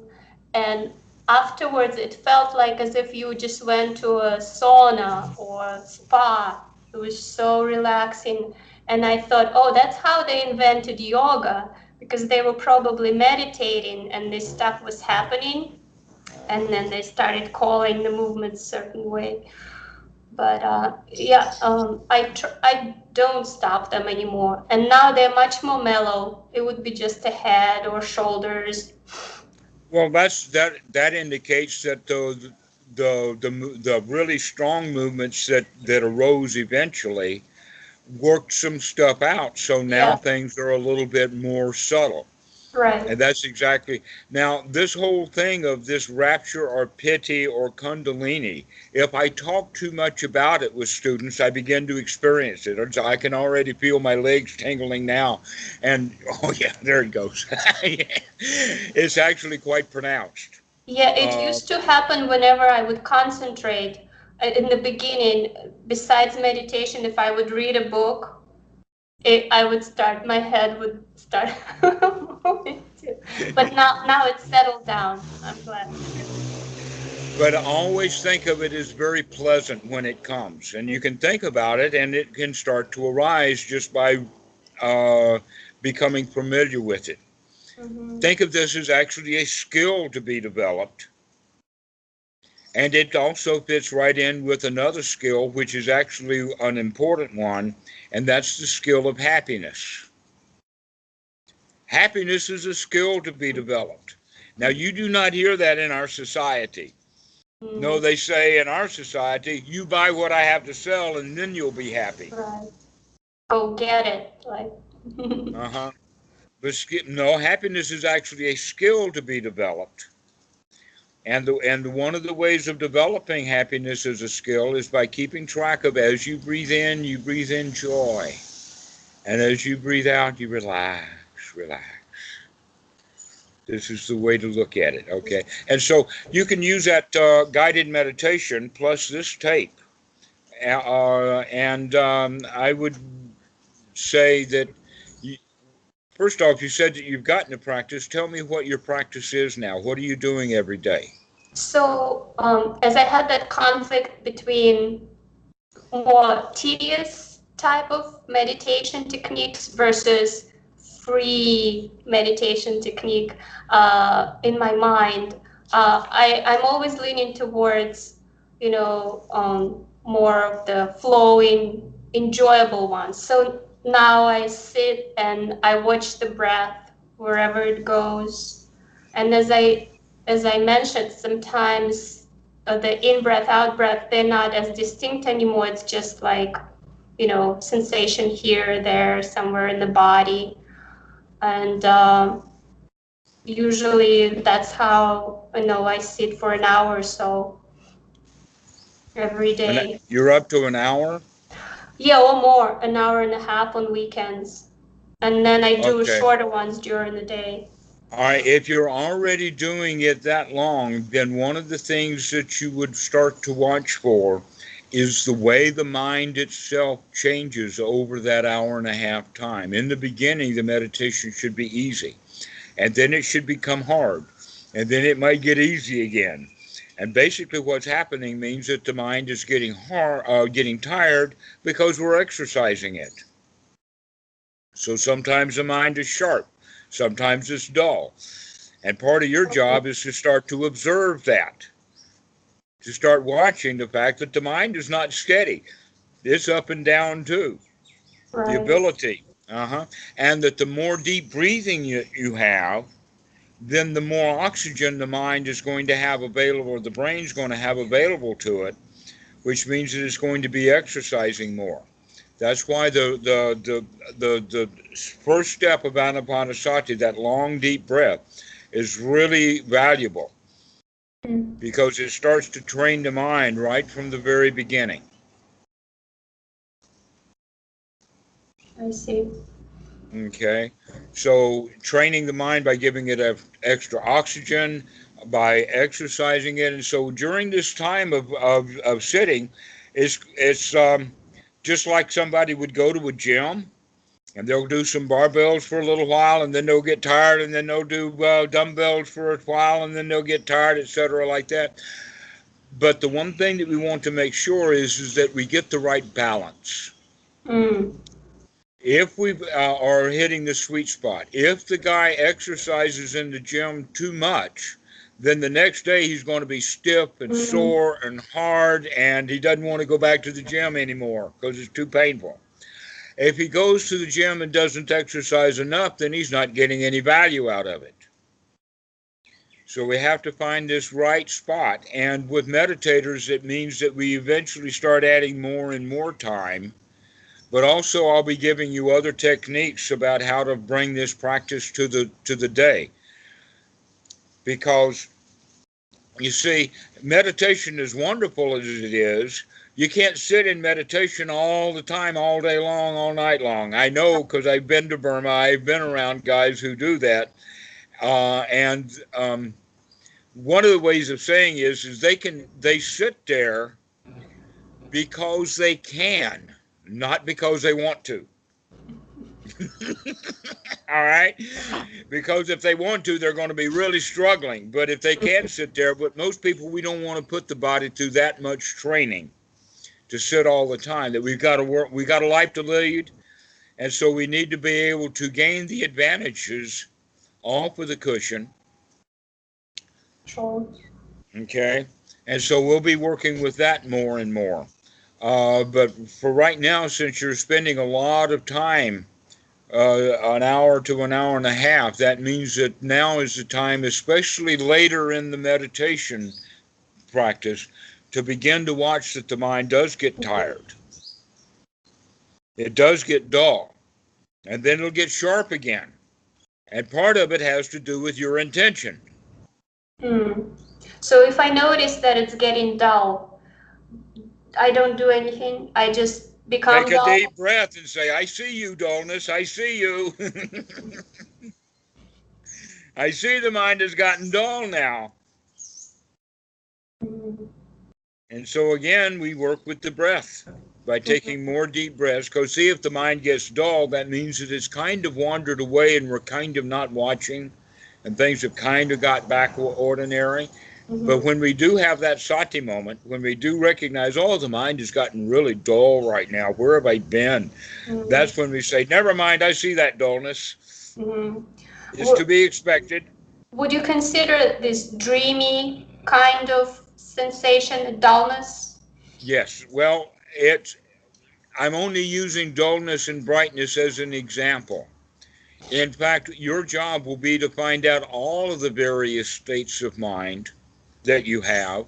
And afterwards, it felt like as if you just went to a sauna or spa. It was so relaxing. And I thought, oh, that's how they invented yoga, because they were probably meditating and this stuff was happening. And then they started calling the movements a certain way. But yeah, I don't stop them anymore, and now they're much more mellow. It would be just a head or shoulders. Well, that indicates that the really strong movements that arose eventually worked some stuff out. So now Yeah, things are a little bit more subtle. right. And that's exactly. Now, this whole thing of this rapture or piti or kundalini, if I talk too much about it with students, I begin to experience it. I can already feel my legs tingling now. And, oh, yeah, there it goes. It's actually quite pronounced. Yeah, it Uh, used to happen whenever I would concentrate. In the beginning, besides meditation, if I would read a book, I would start, my head would start moving too. But now it's settled down. I'm glad. but I always think of it as very pleasant when it comes. And you can think about it, and it can start to arise just by uh, becoming familiar with it. Mm-hmm. Think of this as actually a skill to be developed. And it also fits right in with another skill, which is actually an important one, and that's the skill of happiness. Happiness is a skill to be developed. Now, you do not hear that in our society. No, Mm, they say in our society, you buy what I have to sell and then you'll be happy. right. Oh, get it. Like, Uh-huh. But no, happiness is actually a skill to be developed. And one of the ways of developing happiness as a skill is by keeping track of, as you breathe in joy. And as you breathe out, you relax, relax. This is the way to look at it, okay? And so you can use that guided meditation plus this tape. And I would say that, you, first off, you said that you've gotten to practice. Tell me what your practice is now. What are you doing every day? so, as I had that conflict between more tedious type of meditation techniques versus free meditation technique in my mind, I'm always leaning towards, more of the flowing, enjoyable ones. So now I sit and I watch the breath wherever it goes. And as I mentioned, sometimes the in breath, out breath, they're not as distinct anymore. It's just like, sensation here, there, somewhere in the body. And usually that's how, I sit for an hour or so every And day. you're up to an hour? Yeah, or more, an hour and a half on weekends. And then I do Okay. shorter ones during the day. All right, if you're already doing it that long, then one of the things that you would start to watch for is the way the mind itself changes over that hour and a half time. In the beginning, the meditation should be easy, and then it should become hard, and then it might get easy again. And basically, what's happening means that the mind is getting tired because we're exercising it. So sometimes the mind is sharp, sometimes it's dull. And part of your job is to start to observe that, to start watching the fact that the mind is not steady. It's up and down too. The Right. ability. Uh-huh. And that the more deep breathing you have, then the more oxygen the mind is going to have available, or the brain's going to have available to it, which means that it's going to be exercising more. That's why the first step of Anapanasati, that long deep breath, is really valuable Mm, because it starts to train the mind right from the very beginning. I see. Okay, so training the mind by giving it extra oxygen, by exercising it, and so during this time of sitting, it's just like somebody would go to a gym and they'll do some barbells for a little while and then they'll get tired and then they'll do dumbbells for a while and then they'll get tired, etc., like that. But the one thing that we want to make sure is that we get the right balance. Mm, If we are hitting the sweet spot, if the guy exercises in the gym too much, then the next day he's going to be stiff and mm, sore and hard, and he doesn't want to go back to the gym anymore because it's too painful. If he goes to the gym and doesn't exercise enough, then he's not getting any value out of it. So we have to find this right spot. And with meditators, it means that we eventually start adding more and more time. But also, I'll be giving you other techniques about how to bring this practice to the day. Because you see, meditation, as wonderful as it is, you can't sit in meditation all the time, all day long, all night long. I know because I've been to Burma. I've been around guys who do that. And one of the ways of saying is they sit there because they can, not because they want to. All right? Because if they want to, they're going to be really struggling. But if they can't sit there, but most people, we don't want to put the body through that much training to sit all the time. That we've got to work, we got a life to lead, and so we need to be able to gain the advantages off of the cushion. sure. Okay. And so we'll be working with that more and more. But for right now, since you're spending a lot of time, an hour to an hour and a half, that means that now is the time, especially later in the meditation practice, to begin to watch that the mind does get tired. It does get dull, and then it'll get sharp again. And part of it has to do with your intention. So if I notice that it's getting dull, I don't do anything. I just become Take a dull. deep breath and say, I see you, dullness. I see you. I see the mind has gotten dull now. And so again, we work with the breath by taking more deep breaths. Because see, if the mind gets dull, that means that it's kind of wandered away and we're kind of not watching, and things have kind of got back ordinary. But when we do have that sati moment, when we do recognize, oh, the mind has gotten really dull right now, where have I been? That's when we say, never mind, I see that dullness. It's to be expected. Would you consider this dreamy kind of sensation dullness? Yes. Well, I'm only using dullness and brightness as an example. In fact, your job will be to find out all of the various states of mind that you have.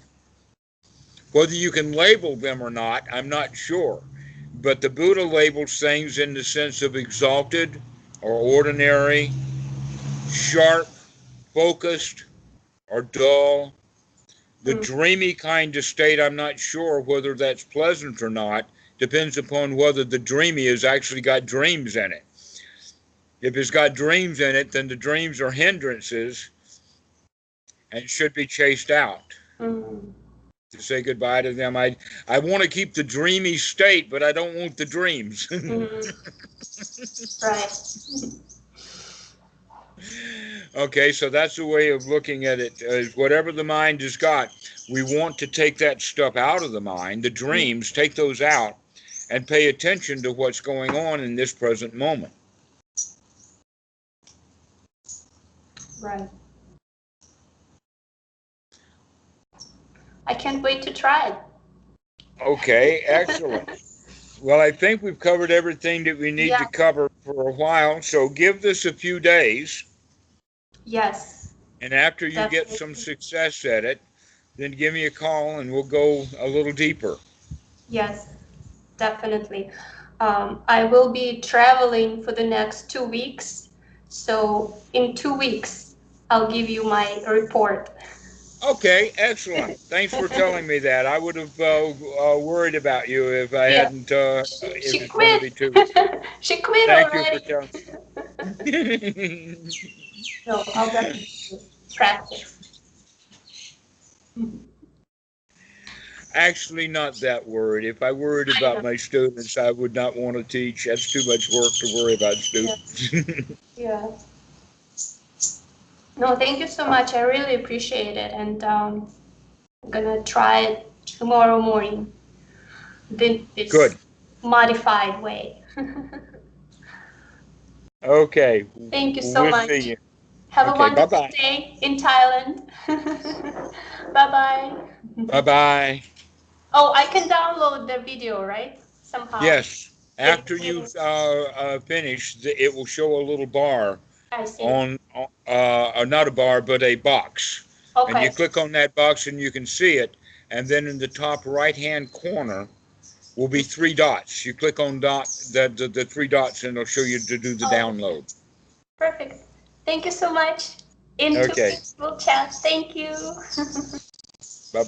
Whether you can label them or not, I'm not sure. But the Buddha labels things in the sense of exalted or ordinary, sharp, focused, or dull. The dreamy kind of state, I'm not sure whether that's pleasant or not. Depends upon whether the dreamy has actually got dreams in it. If it's got dreams in it, then the dreams are hindrances and should be chased out. To say goodbye to them. I want to keep the dreamy state, but I don't want the dreams. Right. Okay, so that's the way of looking at it. Whatever the mind has got, we want to take that stuff out of the mind, the dreams, take those out, and pay attention to what's going on in this present moment. Right. I can't wait to try it. Okay, excellent. Well, I think we've covered everything that we need to cover for a while, so give this a few days. Yes. And after you get some success at it, then give me a call and we'll go a little deeper. Yes, definitely. I will be traveling for the next 2 weeks. So in 2 weeks, I'll give you my report. Okay, excellent. Thanks for telling me that. I would have worried about you if I hadn't. She quit. She quit Thank already. you for telling me. No, I'll definitely practice. Actually, not that worried. If I worried about my students, I would not want to teach. That's too much work to worry about students. Yeah. No, thank you so much. I really appreciate it. And I'm going to try it tomorrow morning. This Good. Modified way. Okay. Thank you so much. See you. Have a wonderful bye-bye. day in Thailand. Bye-bye. Bye-bye. Oh, I can download the video, right? Somehow. Yes. After you finish, it will show a little bar on, not a bar, but a box. Okay. And you click on that box and you can see it. And then in the top right-hand corner will be 3 dots. You click on the 3 dots and it'll show you to do the download. Perfect. Thank you so much. In 2 weeks, we'll chat. Thank you. Bye-bye.